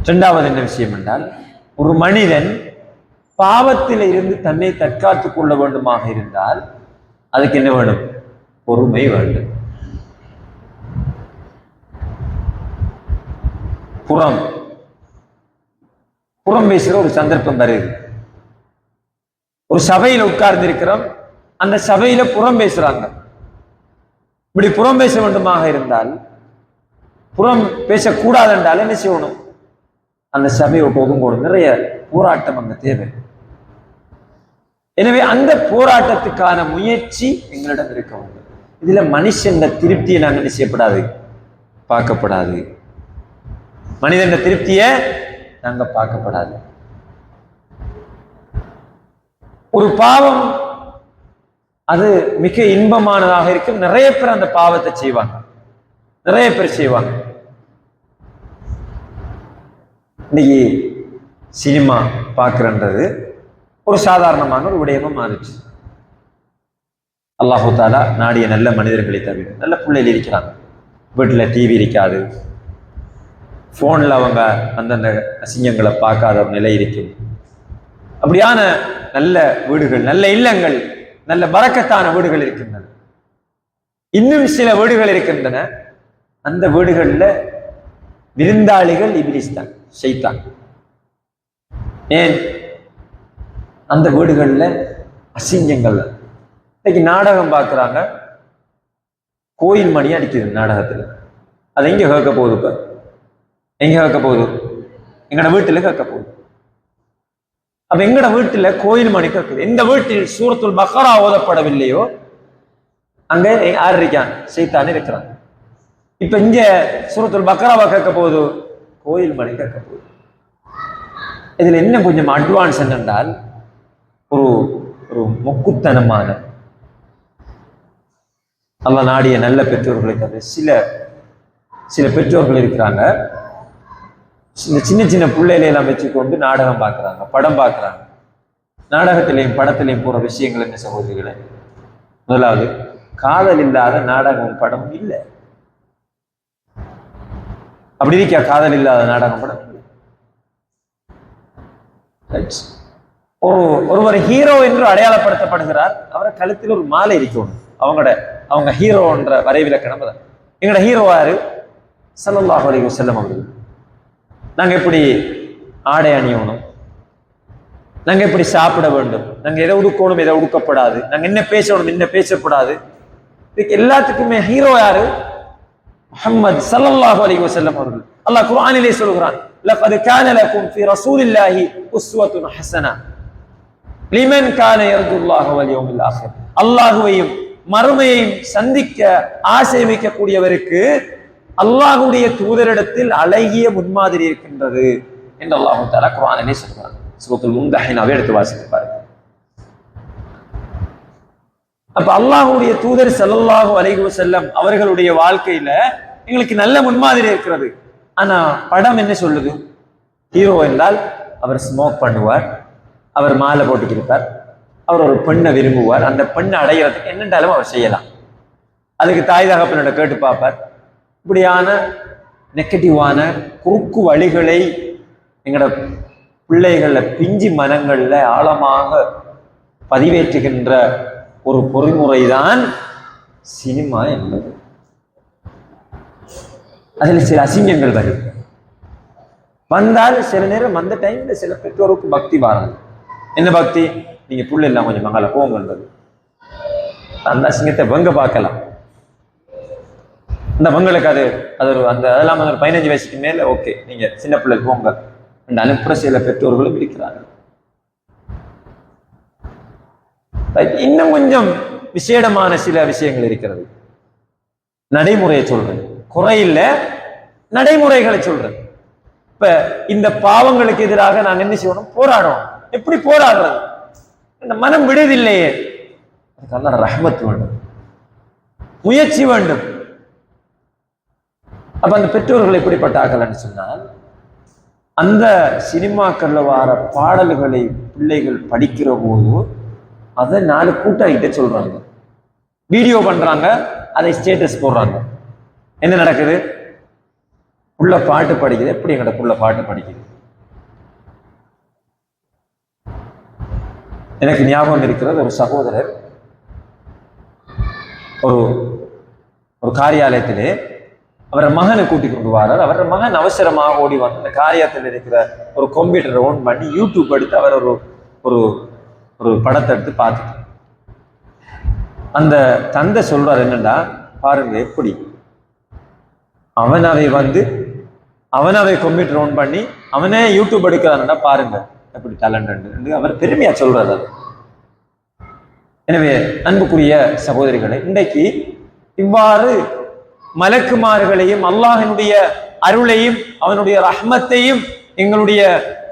இரண்டாவது என்ன விஷயம் என்றால், ஒரு மனிதன் பாவத்தில் இருந்து தன்னை தற்காத்துக் கொள்ள வேண்டுமாக இருந்தால் அதுக்கு என்ன வேணும்? பொறுமை வேண்டும். புறம் பேசுகிற ஒரு சந்தர்ப்பம் வருது. ஒரு சபையில உட்கார்ந்து இருக்கிறோம், அந்த சபையில புறம் பேசுறாங்க. இப்படி புறம் பேச வேண்டுமாக இருந்தால், புறம் பேசக்கூடாது என்றால் என்ன செய்யணும்? அந்த சபையை ஒதுங்கணும். நிறைய போராட்டம் அங்க தேவை. எனவே அந்த போராட்டத்துக்கான முயற்சி எங்களிடம் இருக்க வேண்டும். இதுல மனுஷன் திருப்தியை நாங்கள் என்ன செய்யப்படாது? பார்க்கப்படாது. மனிதன் திருப்தியை நாங்க பார்க்கப்படாது. ஒரு பாவம் அது மிக இன்பமானதாக இருக்கும். நிறைய பேர் அந்த பாவத்தை செய்வாங்க. நிறைய பேர் செய்வாங்க. இன்னைக்கு சினிமா பார்க்கறன்றது ஒரு சாதாரணமான ஒரு விடயமா மாறிச்சு. அல்லாஹு தாலா நாடிய நல்ல மனிதர்களை தவிர நல்ல பிள்ளைகள் இருக்கிறாங்க. வீட்டில் டிவி இருக்காது, ஃபோனில் அவங்க அந்தந்த அசிங்கங்களை பார்க்காத ஒரு நிலை இருக்கும். அப்படியான நல்ல வீடுகள், நல்ல இல்லங்கள், நல்ல பரக்கத்தான வீடுகள் இருக்கின்றன. இன்னும் சில வீடுகள் இருக்கின்றன, அந்த வீடுகளில் விருந்தாளிகள் இப்லீஸ் தான், ஷைத்தான். ஏன்? அந்த வீடுகளில் அசிங்கங்கள். இன்னைக்கு நாடகம் பார்க்குறாங்க, கோயில் மணி அடிக்குது நாடகத்தில். அது எங்கே கேட்க போகுது? இப்போ எங்கே கேட்க போகுது? எங்களோட வீட்டில் கேட்க போகுது. அப்ப எங்கட வீட்டுல கோயில் மணி கேட்குது. எந்த வீட்டில் சூரத்துல் பக்ரா ஓதப்படவில்லையோ அங்க யார் இருக்கான்? ஷைத்தான் இருக்கிறான். இப்ப இங்க சூரத்துல் பக்ராவா கேட்க போகுது, கோயில் மணி கேட்க போகுது. இதுல என்ன கொஞ்சம் அட்வான்ஸ் என்னென்றால், ஒரு ஒரு மொக்குத்தனமான அல்லாஹ் நாடிய நல்ல பெற்றோர்களுக்கு சில சில பெற்றோர்கள் இருக்கிறாங்க, சின்ன சின்ன பிள்ளைகளை எல்லாம் வச்சுக்கொண்டு நாடகம் பார்க்குறாங்க, படம் பார்க்குறாங்க. நாடகத்திலையும் படத்திலையும் போகிற விஷயங்கள் என்ன சகோதரிகளை? முதலாவது, காதல் இல்லாத நாடகம் படம் இல்லை. அப்படி இருக்கா? காதல் இல்லாத நாடகம் படம். ஒருவர் ஹீரோ என்று அடையாளப்படுத்தப்படுகிறார், அவரை கழுத்தில் ஒரு மாலை இருக்கணும். அவங்க ஹீரோன்ற வரைவிலக்கணம் தான். எங்களோட ஹீரோ யாரு? ஸல்லல்லாஹு அலைஹி வஸல்லம் அவர்கள். நாங்க எப்படி ஆடை அணியணும், நாங்க எப்படி சாப்பிட வேண்டும், நாங்க எதை உடுக்கணும், எதை உடுக்கப்படாது, நாங்க என்ன பேசணும், என்ன பேசக்கூடாது, இதுக்கு எல்லாத்துக்குமே ஹீரோ யாரு? முஹம்மது ஸல்லல்லாஹு அலைஹி வஸல்லம் அவர்கள். அல்லாஹ் குர்ஆனிலே சொல்கிறான், லகத் கான லகும் ஃபீ ரசூலில்லாஹி உஸ்வத்துன் ஹஸனா லிமன் கான யர்ஜுல்லாஹ வல் யௌமில் ஆகிர். அல்லாஹ்வையும் மறுமையையும் சந்திக்க ஆசை வைக்கக்கூடியவருக்கு அல்லாஹ்வுடைய தூதரிடத்தில் அழகிய முன்மாதிரி இருக்கின்றது என்று அல்லாஹ் தஆலா குர்ஆனிலே சொல்கிறான். சூரத்துல் மும்தஹினாவை எடுத்து வாசித்து பாருங்க. அப்ப அல்லாஹ்வுடைய தூதர் ஸல்லல்லாஹு அலைஹி வஸல்லம் அவர்களுடைய வாழ்க்கையில எங்களுக்கு நல்ல முன்மாதிரி இருக்கிறது. ஆனா படம் என்ன சொல்லுது? ஹீரோ என்றால் அவர் ஸ்மோக் பண்ணுவார், அவர் மாலை போட்டுக்கிருப்பார், அவர் ஒரு பெண்ணை விரும்புவார், அந்த பெண்ணை அடைகிறதுக்கு என்னென்றாலும் அவர் செய்யலாம். அதுக்கு தாய் தகப்பனோட கேட்டு பார்ப்பார். இப்படியான நெகட்டிவான குறுக்கு வழிகளை எங்களோட பிள்ளைகள பிஞ்சு மனங்கள்ல ஆழமாக பதிவேற்றுகின்ற ஒரு பொறிமுறைதான் சினிமா என்பது. அதுல சில அசிங்கங்கள் வந்தால் சில நேரம் அந்த டைம்ல சில பெற்றோருக்கு பக்தி வராது. என்ன பக்தி? நீங்க புள்ள எல்லாம் கொஞ்சம் மங்கள போங்கன்றது. அந்த அசிங்கத்தை வெங்க பார்க்கலாம். அந்த பொங்கலுக்கு அது அந்த அதெல்லாம் ஒரு 15 வயசுக்கு மேல ஓகே, நீங்க சின்ன பிள்ளை போங்க என்று அனுப்புற சில பெற்றோர்களும் இருக்கிறார்கள். இன்னும் கொஞ்சம் விசேடமான சில விஷயங்கள் இருக்கிறது. நடைமுறையை சொல்றது, குறையில்ல, நடைமுறைகளை சொல்றது. இப்ப இந்த பாவங்களுக்கு எதிராக நாங்க என்ன செய்யணும்? போராடணும். எப்படி போராடுறது? இந்த மனம் விடுவதில்லையே. அதுக்கு அல்லாஹ் ரஹ்மத் வேண்டும், முயற்சி வேண்டும். அப்ப அந்த பெற்றோர்கள் எப்படிப்பட்ட ஆக்கலன்னு சொன்னால், அந்த சினிமாக்கள்ல வர பாடல்களை பிள்ளைகள் படிக்கிற போது அதை 4 கூட்டாகிட்ட சொல்றாங்க, வீடியோ பண்றாங்க, அதை ஸ்டேட்டஸ் போடுறாங்க. என்ன நடக்குது? புள்ள பாட்டு படிக்குது. எப்படி எங்கட புள்ள பாட்டு படிக்குது? எனக்கு ஞாபகம் இருக்கிறது, ஒரு சகோதரர் ஒரு காரியாலயத்திலே அவரை மகனை கூட்டி கொண்டு வரார். அவர மகன் அவசரமாக ஓடி வந்து அந்த காரியத்தில் இருக்கிற ஒரு கம்ப்யூட்டரை ஓன் பண்ணி யூடியூப் எடுத்து அவர் ஒரு ஒரு படத்தை எடுத்து பார்த்துட்டு அந்த தந்தை சொல்றாரு, என்னன்னா பாருங்க எப்படி அவனாவே கம்ப்யூட்டர் ஓன் பண்ணி அவனே யூடியூப் எடுக்கிறான்டா, பாருங்க எப்படி டேலண்ட் அவர் பெருமையா சொல்றாரு. அது எனவே அன்புக்குரிய சகோதரிகளை, இன்றைக்கு இவ்வாறு மலக்குமார்களையும் அல்லாஹினுடைய அருளையும் அவனுடைய ரஹ்மத்தையும் எங்களுடைய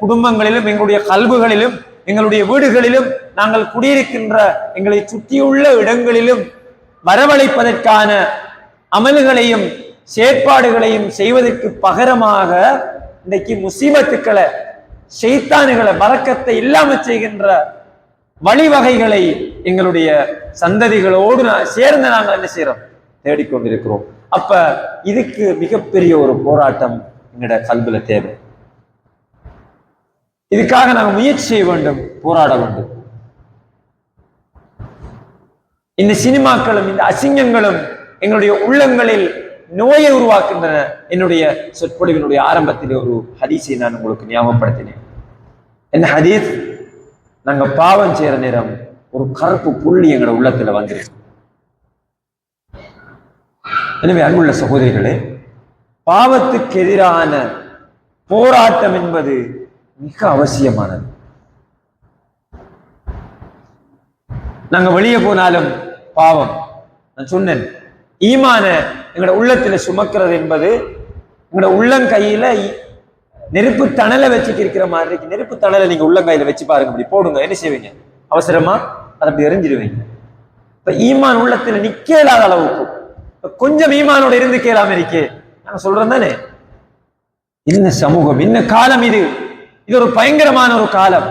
குடும்பங்களிலும் எங்களுடைய கல்புகளிலும் எங்களுடைய வீடுகளிலும் நாங்கள் குடியிருக்கின்ற எங்களை சுற்றியுள்ள இடங்களிலும் வரவழைப்பதற்கான அமல்களையும் செயற்பாடுகளையும் செய்வதற்கு பகரமாக இன்னைக்கு முசீபத்துக்களை, ஷைத்தானுகளை, பரக்கத்தை இல்லாம செய்கின்ற வழிவகைகளை எங்களுடைய சந்ததிகளோடு சேர்ந்து நாங்கள் என்ன செய்யறோம், தேடிக்கொண்டிருக்கிறோம். அப்ப இதுக்கு மிகப்பெரிய ஒரு போராட்டம் எங்களோட கல்வில தேவை. இதுக்காக நாங்கள் முயற்சி செய்ய வேண்டும், போராட வேண்டும். இந்த சினிமாக்களும் இந்த அசிங்கங்களும் எங்களுடைய உள்ளங்களில் நோயை உருவாக்குகின்றன. என்னுடைய சொற்பொழிவினுடைய ஆரம்பத்தில் ஒரு ஹதீஸை நான் உங்களுக்கு ஞாபகப்படுத்தினேன். என்ன ஹதீஸ்? நாங்க பாவம் செய்யற நேரம் ஒரு கருப்பு புள்ளி எங்களோட உள்ளத்துல வந்துருக்கு. எனவே அன்புள்ள சகோதரிகளே, பாவத்துக்கு எதிரான போராட்டம் என்பது மிக அவசியமானது. நாங்க வெளியே போனாலும் பாவம், நான் சொன்னேன், ஈமான எங்களோட உள்ளத்துல சுமக்கிறது என்பது எங்களோட உள்ளங்கையில நெருப்பு தணலை வச்சுட்டு இருக்கிற மாதிரி இருக்கு. நெருப்பு தணலை நீங்க உள்ளங்கையில வச்சு பாருங்க, அப்படி போடுங்க, என்ன செய்வீங்க? அவசரமா அதை அப்படி எரிஞ்சிடுவீங்க. இப்ப ஈமான் உள்ளத்துல நிக்கலாத அளவுக்கு கொஞ்சம் ஈமானோட இருந்து கேளாம இருக்கே. நாங்க சொல்றோம் தானே, என்ன சமூகம், என்ன காலம் இது, இது ஒரு பயங்கரமான ஒரு காலம்.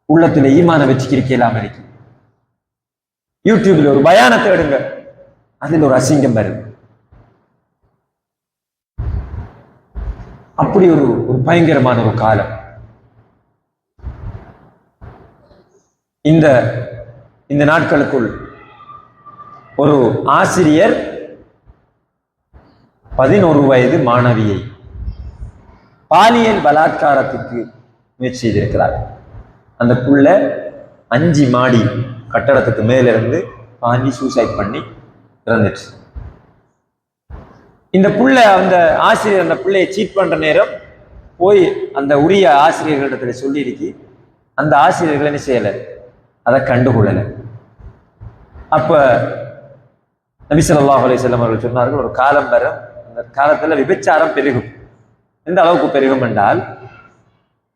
உள்ளத்துல ஈமான வச்சுக்கிருக்கலாம இருக்கு. யூடியூப்ல ஒரு பயானத்தை எடுங்க, அதுல ஒரு அசிங்கம் வருது. அப்படி ஒரு பயங்கரமான ஒரு காலம். இந்த நாட்களுக்குள் ஒரு ஆசிரியர் 11 வயது மாணவியை பாலியல் பலாத்காரத்துக்கு முயற்சி செய்திருக்கிறார். அந்த புள்ள 5 மாடி கட்டடத்துக்கு மேல இருந்து பாஞ்சி சூசைட் பண்ணி இறந்துச்சு. இந்த புள்ள, அந்த ஆசிரியர் அந்த பிள்ளையை சீட் பண்ற நேரம் போய் அந்த உரிய ஆசிரியர்களிடத்துல சொல்லியிருக்கி, அந்த ஆசிரியர்கள் என்ன செய்யலை, அதை கண்டுகொள்ளலை. அப்ப நபி ஸல்லல்லாஹு அலைஹி வஸல்லம் அவர்கள் சொன்னார்கள், ஒரு காலம் வரும், அந்த காலத்துல விபச்சாரம் பெருகும். எந்த அளவுக்கு பெருகும் என்றால்,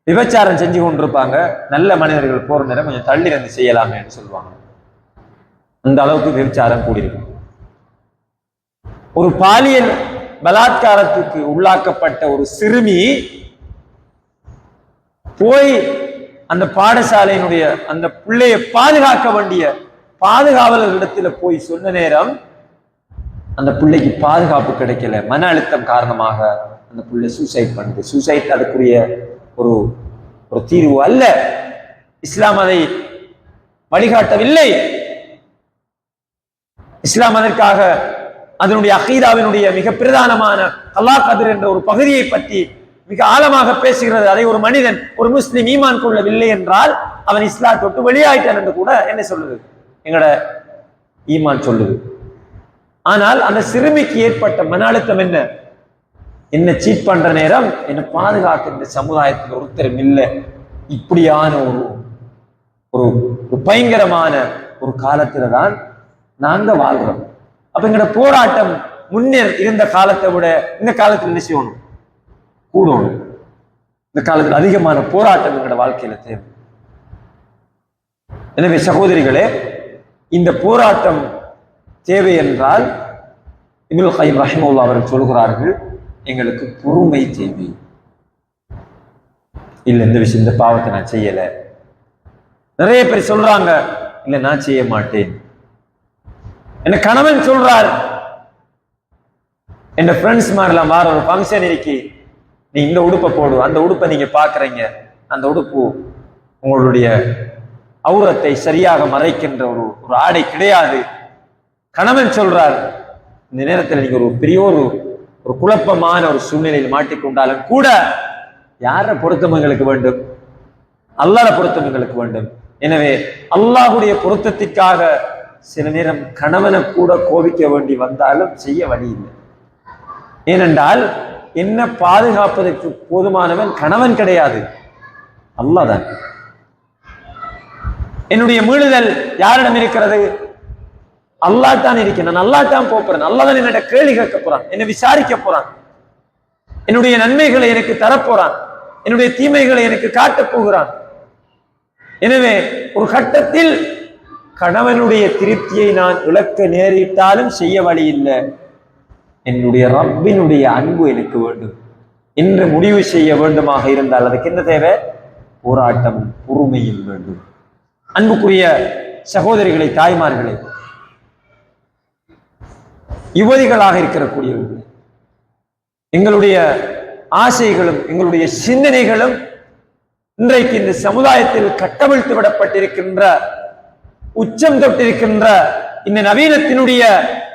விபச்சாரம் செஞ்சு கொண்டிருப்பாங்க, நல்ல மனிதர்கள் போற நேரம் கொஞ்சம் தள்ளி இருந்து செய்யலாமே என்று சொல்லுவாங்க. அந்த அளவுக்கு விபச்சாரம் கூடியிருக்கும். ஒரு பாலியல் பலாத்காரத்துக்கு உள்ளாக்கப்பட்ட ஒரு சிறுமி போய் அந்த பாடசாலையினுடைய அந்த பிள்ளையை பாதுகாக்க வேண்டிய பாதுகாவலர்களிடத்துல போய் சொன்ன நேரம் அந்த பிள்ளைக்கு பாதுகாப்பு கிடைக்கல. மன அழுத்தம் காரணமாக அந்த பிள்ளை சூசைட் பண்ணுது. சூசைட் அதுக்குரிய ஒரு தீர்வு அல்ல. இஸ்லாம் அதை வழிகாட்டவில்லை. இஸ்லாம் அதற்காக அதனுடைய அகீதாவினுடைய மிக பிரதானமான அல்லாஹ் கதிர் என்ற ஒரு பகுதியை பற்றி மிக ஆழமாக பேசுகிறது. அதை ஒரு மனிதன், ஒரு முஸ்லிம் ஈமான் கொள்ளவில்லை என்றால் அவன் இஸ்லாத்தை விட்டு வெளியாயிட்டான் என்று கூட என்ன சொல்லுது, எங்கட ஈமான் சொல்லுது. ஆனால் அந்த சிறுமிக்கு ஏற்பட்ட மன அழுத்தம் என்ன சீட் பண்ற நேரம் என்ன பாதுகாக்கின்ற சமுதாயத்தில் ஒருத்தரும் இல்லை. இப்படியான ஒரு பயங்கரமான ஒரு காலத்துல தான் நாங்க வாழ்றோம். அப்ப எங்கட போராட்டம் முன்னே இருந்த காலத்தை விட இந்த காலத்துல என்ன செய்யணும், கூடணும். இந்த காலத்தில் அதிகமான போராட்டம் எங்கட வாழ்க்கையில தேவை. எனவே சகோதரிகளே, இந்த போராட்டம் தேவை என்றால் இப்னு கைம் ரஹிமஹுல்லாஹ் அவர்கள் சொல்கிறார்கள், எங்களுக்கு பொறுமை தேவை. இல்ல இந்த விஷயம், இந்த பாவத்தை நான் செய்யல. நிறைய பேர் சொல்றாங்க, இல்ல நான் செய்ய மாட்டேன். என்ன கணவன் சொல்றார், என் ஃப்ரெண்ட்ஸ் மாதிரிலாம் வார ஒரு ஃபங்க்ஷன் இருக்கு, நீ இந்த உடுப்பை போடு, அந்த உடுப்பை நீங்க பாக்குறீங்க, அந்த உடுப்பு உங்களுடைய அவுரத்தை சரியாக மறைக்கின்ற ஒரு ஆடை கிடையாது. கணவன் சொல்றார். இந்த நேரத்தில் நீங்க ஒரு பெரிய ஒரு குழப்பமான ஒரு சூழ்நிலையில் மாட்டிக்கொண்டாலும் கூட யார பொருத்தம் எங்களுக்கு வேண்டும்? அல்லாஹ்வுடைய பொருத்தம் எங்களுக்கு வேண்டும். எனவே அல்லாஹ்வுடைய பொருத்தத்திற்காக சில நேரம் கணவனை கூட கோபிக்க வேண்டி வந்தாலும் செய்ய வழி இல்லை. ஏனென்றால் என்ன பாதுகாப்பதற்கு போதுமானவன் கணவன் கிடையாது, அல்லாஹ் தான். என்னுடைய மீளுதல் யாரிடம் இருக்கிறது? அல்லாஹ் தான் இருக்கிறேன். நான் அல்லாஹ் தான் போறேன். அல்லாஹ் தான் என்னிட கேள்வி கேட்க போறான், என்னை விசாரிக்க போறான், என்னுடைய நன்மைகளை எனக்கு தரப்போறான், என்னுடைய தீமைகளை எனக்கு காட்டப் போகிறான். எனவே ஒரு கட்டத்தில் கணவனுடைய திருப்தியை நான் இழக்க நேரிட்டாலும் செய்ய வழி இல்லை. என்னுடைய ரப்பினுடைய அன்பு எனக்கு வேண்டும் என்று முடிவு செய்ய வேண்டுமாக இருந்தால் அதுக்கு என்ன தேவை? போராட்டம், பொறுமையும் வேண்டும். அன்புக்குரிய சகோதரிகளை, தாய்மார்களை, யுவதிகளாக இருக்கக்கூடியவர்கள், எங்களுடைய ஆசைகளும் எங்களுடைய சிந்தனைகளும் இன்றைக்கு இந்த சமுதாயத்தில் கட்டவிழ்த்து விடப்பட்டிருக்கின்ற, உச்சம் தொட்டிருக்கின்ற இந்த நவீனத்தினுடைய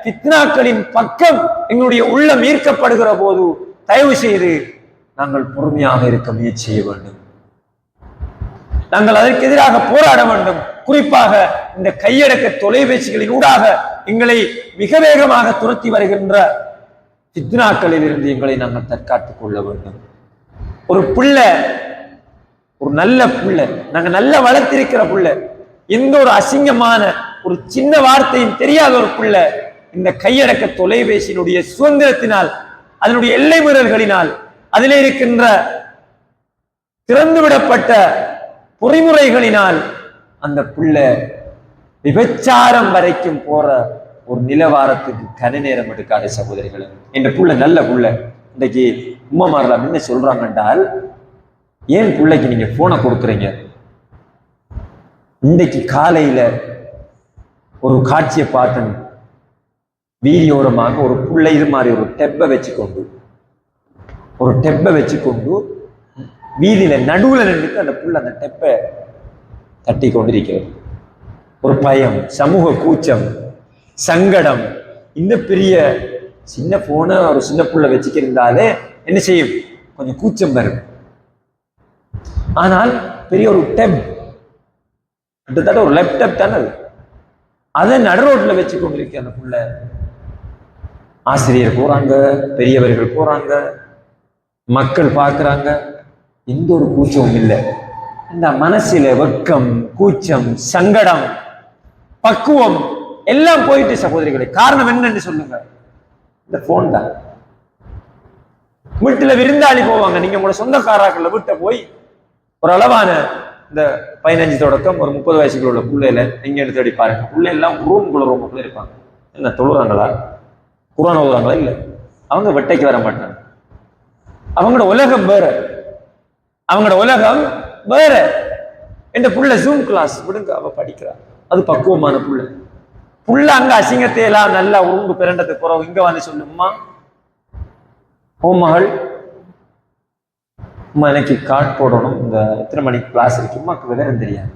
ஃபித்னாக்களின் பக்கம் எங்களுடைய உள்ளம் ஈர்க்கப்படுகிற போது தயவு செய்து நாங்கள் பொறுமையாக இருக்க முயற்சி செய்ய வேண்டும். நாங்கள் அதற்கு எதிராக போராட வேண்டும். குறிப்பாக இந்த கையடக்க தொலைபேசிகளின் ஊடாக எங்களை மிக வேகமாக துரத்தி வருகின்ற ஃபித்னாக்களில் இருந்து எங்களை நாங்கள் தற்காத்துக் கொள்ள வேண்டும். ஒரு பிள்ளை, ஒரு நல்ல பிள்ளை, நாங்கள் நல்ல வளர்த்திருக்கிற பிள்ளை, எந்த ஒரு அசிங்கமான ஒரு சின்ன வார்த்தையும் தெரியாத ஒரு பிள்ளை இந்த கையடக்க தொலைபேசியினுடைய சுதந்திரத்தினால், அதனுடைய எல்லை மீறல்களினால், அதிலே இருக்கின்ற திறந்துவிடப்பட்ட பொறிமுறைகளினால் அந்த பிள்ளை விபச்சாரம் வரைக்கும் போற ஒரு நிலவாரத்துக்கு கன நேரம் எடுக்காத சகோதரிகள். என்ற புள்ள நல்ல புள்ள. இன்றைக்கு உம்மமாரெல்லாம் என்ன சொல்றாங்க என்றால், ஏன் பிள்ளைக்கு நீங்க போனை கொடுக்குறீங்க? இன்றைக்கு காலையில ஒரு காட்சியை பார்த்தேன், வீதியோரமாக ஒரு பிள்ளை இது மாதிரி ஒரு டெப்பை வச்சுக்கொண்டு வீதியில நடுவுல நின்றுட்டு அந்த புள்ள அந்த டெப்பை தட்டி கொண்டிருக்கிறது. ஒரு பயம், சமூக கூச்சம், சங்கடம். இந்த பெரிய சின்ன போனை ஒரு சின்ன புள்ள வச்சுக்கிருந்தாலே என்ன செய்யும்? கொஞ்சம் கூச்சம் வரும். ஆனால் பெரிய ஒரு டெப், கிட்டத்தட்ட ஒரு லேப்டாப் தானே அது, அதை நடு ரோட்ல வச்சு கொண்டிருக்க அந்த புள்ள. ஆசிரியர் போறாங்க, பெரியவர்கள் போறாங்க, மக்கள் பார்க்கிறாங்க, எந்த ஒரு கூச்சமும் இல்லை. இந்த மனசில வெட்கம், கூச்சம், சங்கடம், பக்குவம் எல்லாம் போயிட்டு சகோதரிகளை. காரணம் என்னன்னு சொல்லுங்க? இந்த போன் தான். வீட்டுல விருந்தாளி போவாங்க, நீங்க உங்களோட சொந்தக்காராக்கள் வீட்டை போய் ஒரு அளவான இந்த 15 தொடக்கம் ஒரு 30 வயசுக்குள்ள உள்ள பிள்ளைல நீங்க எடுத்து தேடி பாருங்க. பிள்ளை எல்லாம் ரூமுக்குள்ள இருப்பாங்க. என்ன தொழுறாங்களா, குர்ஆன் ஓதுறாங்களா? இல்லை, அவங்க வெட்டைக்கு வர மாட்டாங்க. அவங்களோட உலகம் வேற, அவங்களோட உலகம் வேற. இந்த புள்ள ஜூம் கிளாஸ் விடுங்க, அவ படிக்கிறா, அது பக்குவமான புள்ள. புள்ள அங்க அசிங்கத்தை எல்லாம் நல்லா உருண்டு பிறண்டதுக்கு போறோம், இங்க வந்து சொல்லுமா, ஓ மகள், அம்மா எனக்கு கார்டு போடணும், இந்த எத்தனை மணிக்கு கிளாஸ் இருக்கு, அம்மாக்கு விவரம் தெரியாது.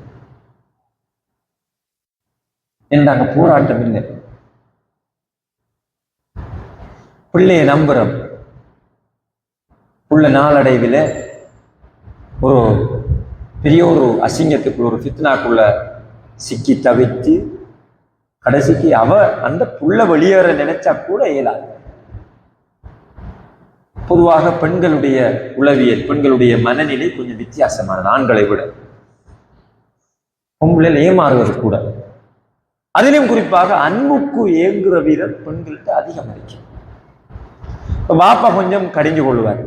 என்ன அங்க போராட்டம் இல்லை, பிள்ளைய நம்புறோம். புள்ள நாளடைவில் ஒரு பெரிய ஒரு அசிங்கத்துக்குள்ள, ஒரு ஃபித்னாக்குள்ள சிக்கி தவித்து கடைசிக்கு அவ அந்த புள்ள வெளியேற நினைச்சா கூட இயலாது. பொதுவாக பெண்களுடைய உளவியல், பெண்களுடைய மனநிலை கொஞ்சம் வித்தியாசமானது ஆண்களை விட. பொம்பளையில் ஏமாறுவது கூட, அதிலும் குறிப்பாக அன்புக்கு ஏங்குற வீரர் பெண்கள்கிட்ட அதிகம் இருக்கு. வாப்பா கொஞ்சம் கடிஞ்சு கொள்ளுவார்.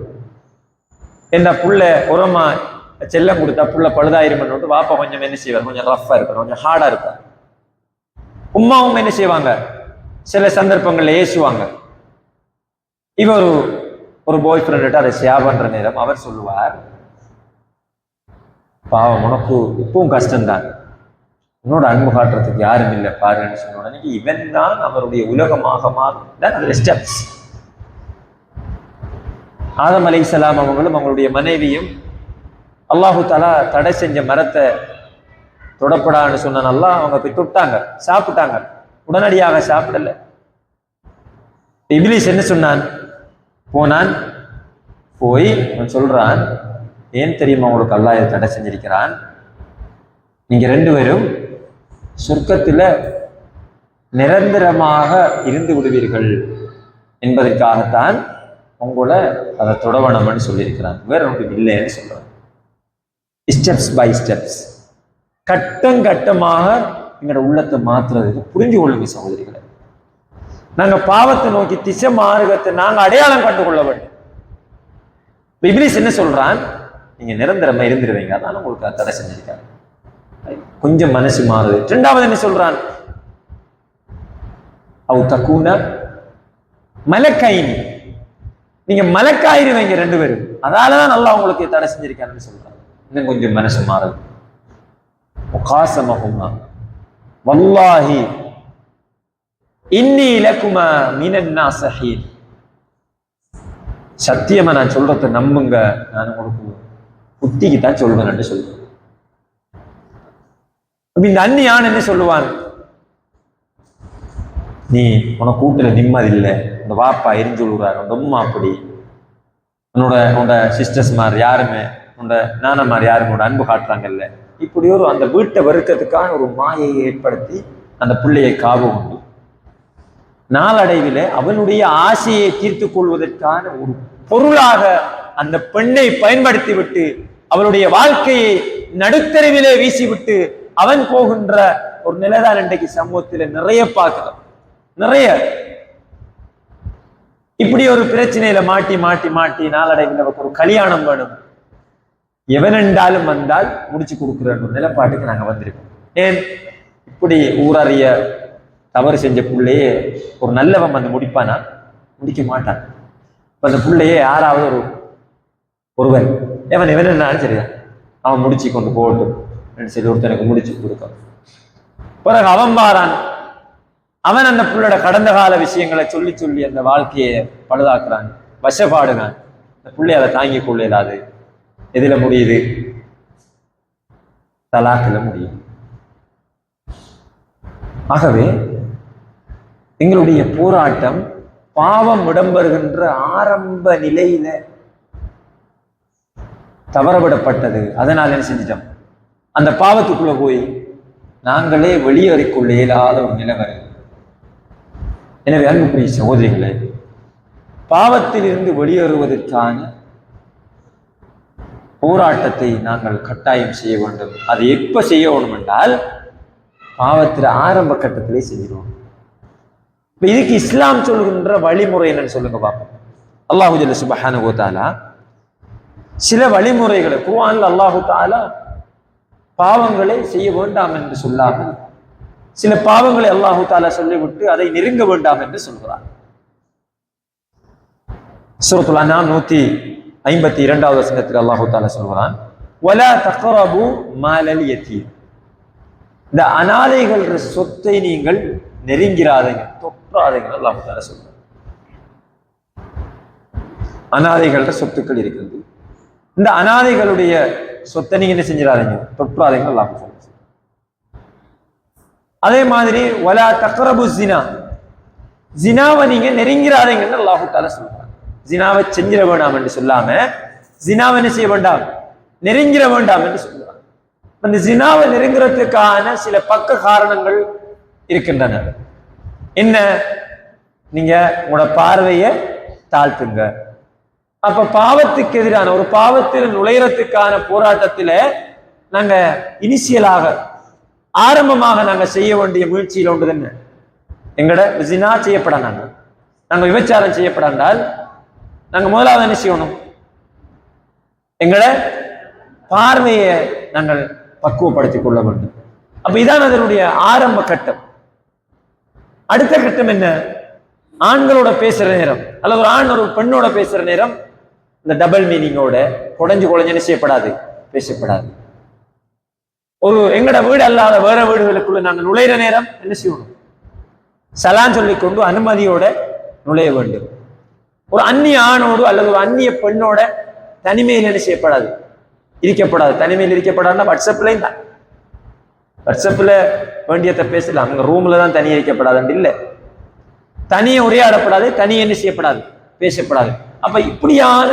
என்ன புள்ள உரமா செல்லம் கொடுத்தா புள்ள பழுதாயிரம் வாப்பா கொஞ்சம் என்ன செய்வார், கொஞ்சம் ரஃபா இருப்பார், கொஞ்சம் ஹார்டா இருப்பார். உம்மாவும் என்ன செய்வாங்க, சில சந்தர்ப்பங்கள்ல ஏசுவாங்க. இவர் ஒரு பாய் ஃப்ரெண்ட் அதை ஷேர் பண்ற நேரம் அவர் சொல்லுவார், பாவம் உனக்கு இப்பவும் கஷ்டம்தான், உன்னோட அன்பு காட்டுறதுக்கு யாரும் இல்லை பாருன்னு சொன்ன உடனே இவன் தான் அவருடைய உலகமாக மாறும் ஸ்டெப்ஸ். ஆதம் அலைஹிஸ்ஸலாம் அவங்களும் அவங்களுடைய மனைவியும் அல்லாஹு தஆலா தடை செஞ்ச மரத்தை தொடப்படான்னு சொன்ன அல்லாஹ் அவங்க போய் தொட்டாங்க, சாப்பிட்டாங்க. உடனடியாக சாப்பிடல. இப்லீஸ் என்ன சொன்னான், போனான், போய் அவன் சொல்றான், ஏன் தெரியுமா உங்களுக்கு அல்லாஹ் இதை தடை செஞ்சிருக்கிறான், நீங்க 2 பேரும் சொர்க்கத்துல நிரந்தரமாக இருந்து விடுவீர்கள் என்பதற்காகத்தான் உங்களை அதை தொடவனம்னு சொல்லியிருக்கிறான், வேற ஒன்றும் இல்லைன்னு சொல்றான். ஸ்டெப்ஸ் பை ஸ்டெப்ஸ், கட்டம் கட்டமாக எங்களோட உள்ளத்தை மாற்றுறதுக்கு புரிஞ்சு கொள்ளுங்க சகோதரிகளை. நாங்க பாவத்தை நோக்கி திசை மார்க்கத்தை நாங்க அடையாளம் கண்டுகொள்ள வேண்டும். இப்லீஸ் என்ன சொல்றான், நீங்க நிரந்தரமா இருந்துருவீங்க, அதான் உங்களுக்கு தடை செஞ்சிருக்காங்க. கொஞ்சம் மனசு மாறுது. 2வது என்ன சொல்றான், அவ் தக்கூன மலக்கைனி, நீங்க மலக்காயிருவீங்க ரெண்டு பேரும். அதாலதான் நல்லா உங்களுக்கு தடை செஞ்சிருக்கான்னு சொல்றாங்க. இன்னும் கொஞ்சம் மனசு மாறுது. முகாசமஹுமா வல்லாஹி இன்னி லகுமா மினன் நாஸஹீன், சத்தியமா நான் சொல்றத நம்புங்க, நான் உங்களுக்கு புத்திக்கு தான் சொல்வேன் சொல்லுவேன். இந்த அந்நியான் என்ன சொல்லுவான், நீ உனக்கு கூட்டுல நிம்மதி இல்லை, இந்த வாப்பா எரிஞ்சு விடுறாரு, உன் அம்மா அப்படி, உன்னோட சிஸ்டர்ஸ் மாதிரி யாருமே, உன்னோட நானமார் யாரும் உன்னோட அன்பு காட்டுறாங்கல்ல, இப்படி ஒரு அந்த வீட்டை வெறுக்கிறதுக்கான ஒரு மாயையை ஏற்படுத்தி அந்த பிள்ளையை காவு உண்டு. நாளடைவில் அவனுடைய ஆசையை தீர்த்து கொள்வதற்கான ஒரு பொருளாக அந்த பெண்ணை பயன்படுத்தி விட்டு அவளுடைய வாழ்க்கையை நடுத்தருவிலே வீசிவிட்டு அவன் போகின்ற ஒரு நிலைதான் இன்றைக்கு சமூகத்தில் நிறைய பார்க்கலாம். நிறைய இப்படி ஒரு பிரச்சனையில மாட்டி மாட்டி மாட்டி நாளடைவில் நமக்கு ஒரு கல்யாணம் வேணும், எவனென்றாலும் வந்தால் முடிச்சு கொடுக்குற ஒரு நிலைப்பாட்டுக்கு நாங்க வந்திருக்கோம். ஏன் இப்படி ஊரறிய தவறு செஞ்ச பிள்ளையே ஒரு நல்லவன் வந்து முடிப்பானா? முடிக்க மாட்டான். இப்ப அந்த பிள்ளையே யாராவது ஒருவன் எவனாலும் சரிதான், அவன் முடிச்சு கொண்டு போகட்டும் சரி, ஒருத்தனுக்கு முடிச்சு கொடுக்க பிறகு அவன் வாரான், அவன் அந்த பிள்ளையோட கடந்த கால விஷயங்களை சொல்லி சொல்லி அந்த வாழ்க்கையை பழுதாக்குறான், வசப்பாடுனான். அந்த பிள்ளை அதை தாங்கிக் கொள்ள இயலாது. எதுல முடியுது? தலாக்குல முடியுது. ஆகவே எங்களுடைய போராட்டம் பாவம் இடம்பெறுகின்ற ஆரம்ப நிலையில தவறவிடப்பட்டது. அதனால என்ன செஞ்சிட்டோம், அந்த பாவத்துக்குள்ள போய் நாங்களே வெளியேறிக்கொள்ள இயலாத ஒரு நிலை வருது. எனவே அன்புக்குரிய சகோதரிகளே, பாவத்தில் இருந்து வெளியேறுவதற்கான போராட்டத்தை நாங்கள் கட்டாயம் செய்ய வேண்டும். அது எப்ப செய்ய வேண்டும் என்றால் பாவத்தில் ஆரம்ப கட்டத்திலே செஞ்சிடுவோம். இப்ப இதுக்கு இஸ்லாம் சொல்கின்ற வழிமுறை என்னன்னு சொல்லுங்க பாப்போம். அல்லாஹு ஜல்ல சுப்ஹானஹு வ தஆலா சில வழிமுறைகளை குர்ஆன்ல அல்லாஹு தஆலா பாவங்களை செய்ய வேண்டாம் என்று சொல்லாமல் சில பாவங்களை அல்லாஹு தஆலா சொல்லிவிட்டு அதை நெருங்க வேண்டாம் என்று சொல்கிறார். சூரத்துல் அன்ஆம் 152வது வசனத்தில் அல்லாஹு தஆலா சொல்கிறான், வலா தக்ரபு மாலல் யதீம், இந்த அனாதைகள் சொத்தை நீங்கள் நெருங்கிறாதீங்க, தொற்றாதீங்க. அல்லாஹ் தஆலா சொல்றார், அனாதைகள சொத்துக்கள் இருக்கிறது, இந்த அனாதைகளுடைய சொத்தை நீங்க என்ன செஞ்சிடாதீங்க, தொற்றாதீங்க. அல்லாஹ் சொல்றார். அதே மாதிரி வலா தக்ரபு ஸினா, ஸினாவை நீங்க நெருங்கிறாதீங்கன்னு அல்லாஹ் தஆலா சொல்றார். ஸினாவை செஞ்சிட வேண்டாம் என்று சொல்லாம ஸினாவை என்ன செய்ய வேண்டாம், நெருங்கிட வேண்டாம் என்று சொல்றார். அந்த ஸினாவை நெருங்குறதுக்கான சில பக்க காரணங்கள் இருக்கின்றன. என்ன? நீங்க உங்களோட பார்வையை தாழ்த்துங்க. அப்ப பாவத்துக்கு எதிரான ஒரு பாவத்தில் நுழையறதுக்கான போராட்டத்துல நாங்க இனிஷியலாக ஆரம்பமாக நாங்க செய்ய வேண்டிய முயற்சியில் ஒன்று என்ன, எங்கட ஸினா செய்யப்பட நாங்க விபச்சாரம் செய்யப்படாண்டால் நாங்க முதலாவது என்ன செய்யணும், எங்கட பார்வையை நாங்கள் பக்குவப்படுத்திக் கொள்ள வேண்டும். அப்ப இதான் அதனுடைய ஆரம்ப கட்டம். அடுத்த கட்டம் என்ன? ஆண்களோட பேசுற நேரம் அல்லது ஒரு ஆண் ஒரு பெண்ணோட பேசுற நேரம் இந்த டபுள் மீனிங்கோட குழஞ்சுன்னு செய்யப்படாது, பேசப்படாது. ஒரு எங்கட வீடு அல்லாத வேற வீடுகளுக்குள்ள நாங்க நுழையிற நேரம் என்ன செய்யணும், சலான் சொல்லிக்கொண்டு அனுமதியோட நுழைய வேண்டும். ஒரு அந்நிய ஆணோடு அல்லது ஒரு அந்நிய பெண்ணோட தனிமையில் என்ன செய்யப்படாது, இருக்கப்படாது. தனிமையில் இருக்கப்படாதுன்னா வாட்ஸ்அப்லையும் தான், வாட்ஸ்அப்ல வேண்டியதை பேசலாம், அங்க ரூம்ல தான் தனியே இருக்கப்படாது இல்லை, தனியே உரையாடப்படாது, தனியே என்ன செய்யப்படாது, பேசப்படாது. அப்ப இப்படியான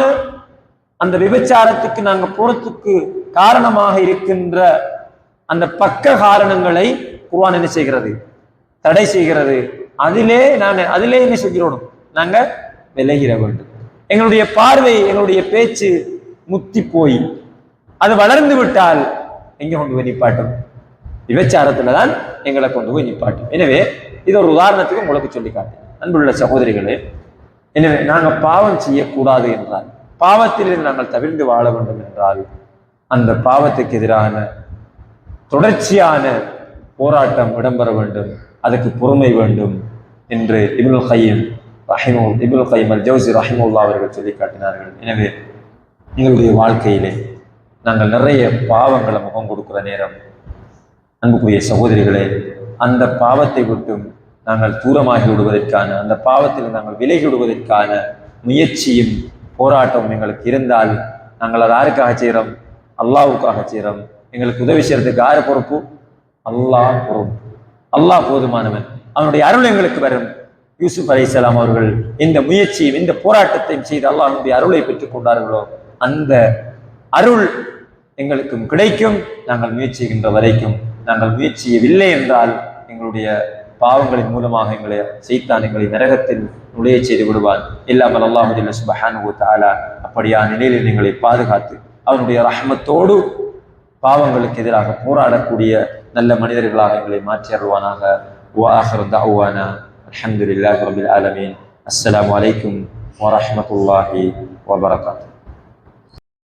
அந்த விபச்சாரத்துக்கு நாங்க போறதுக்கு காரணமாக இருக்கின்ற அந்த பக்க காரணங்களை குர்ஆன் என்ன செய்கிறது, தடை செய்கிறது. அதிலே என்ன செய்கிறோம், நாங்க விலகிட வேண்டும். எங்களுடைய பார்வை எங்களுடைய பேச்சு முத்தி போய் அது வளர்ந்து விட்டால் எங்க கொண்டு போய் நிப்பாட்டும், விபச்சாரத்துலதான் எங்களை கொண்டு போய் நிப்பாட்டும். எனவே இது ஒரு உதாரணத்துக்கு உங்களுக்கு சொல்லி காட்டேன். அன்புள்ள சகோதரிகளே, எனவே நாங்கள் பாவம் செய்யக்கூடாது என்றால், பாவத்திலிருந்து நாங்கள் தவிர்த்து வாழ வேண்டும் என்றால், அந்த பாவத்துக்கு எதிரான தொடர்ச்சியான போராட்டம் இடம்பெற வேண்டும், அதுக்கு பொறுமை வேண்டும் என்று இப்னுல் கய்யிம் இப்னுல் கைம் அல் ஜௌஸி ரஹிமஹுல்லாஹ் அவர்கள் சொல்லி காட்டினார்கள். எனவே எங்களுடைய வாழ்க்கையிலே நாங்கள் நிறைய பாவங்களை முகம் கொடுக்கிற நேரம், அன்புக்குரிய சகோதரிகளே, அந்த பாவத்தை விட்டும் நாங்கள் தூரமாகி விடுவதற்கான, அந்த பாவத்தில் நாங்கள் விலகி விடுவதற்கான முயற்சியும் போராட்டமும் எங்களுக்கு இருந்தால் நாங்கள் அதை யாருக்காக செய்கிறோம்? அல்லாஹ்வுக்காக செய்கிறோம். எங்களுக்கு உதவி செய்யறதுக்கு யாரு பொறுப்பு? அல்லாஹ் பொறுப்பு. அல்லாஹ் போதுமானவன். அவனுடைய அருள் எங்களுக்கு வரும். யூசுப் அலைஹிஸ்ஸலாம் அவர்கள் இந்த முயற்சியும் இந்த போராட்டத்தையும் செய்து அல்லாஹ்வுடைய அருளை பெற்றுக் கொண்டார்களோ அந்த அருள் எங்களுக்கும் கிடைக்கும். நாங்கள் முயற்சிக்கின்ற வரைக்கும். நாங்கள் முயற்சியவில்லை என்றால் எங்களுடைய பாவங்களின் மூலமாக எங்களை சைத்தான் எங்களை நரகத்தில் நுழைய செய்து விடுவான். இல்லாமல் அல்லாஹ் சுப்ஹானஹு வ தஆலா அப்படியான நிலையில் எங்களை பாதுகாத்து அவனுடைய ரஹ்மத்தோடு பாவங்களுக்கு எதிராக போராடக்கூடிய நல்ல மனிதர்களாக எங்களை மாற்றி அருள்வானாக. வஆகிரு தஅவானா அல்ஹம்துலில்லாஹி ரப்பில் ஆலமீன். அஸ்ஸலாமு அலைக்கும் வரஹ்மத்துல்லாஹி வபரகாத்துஹு.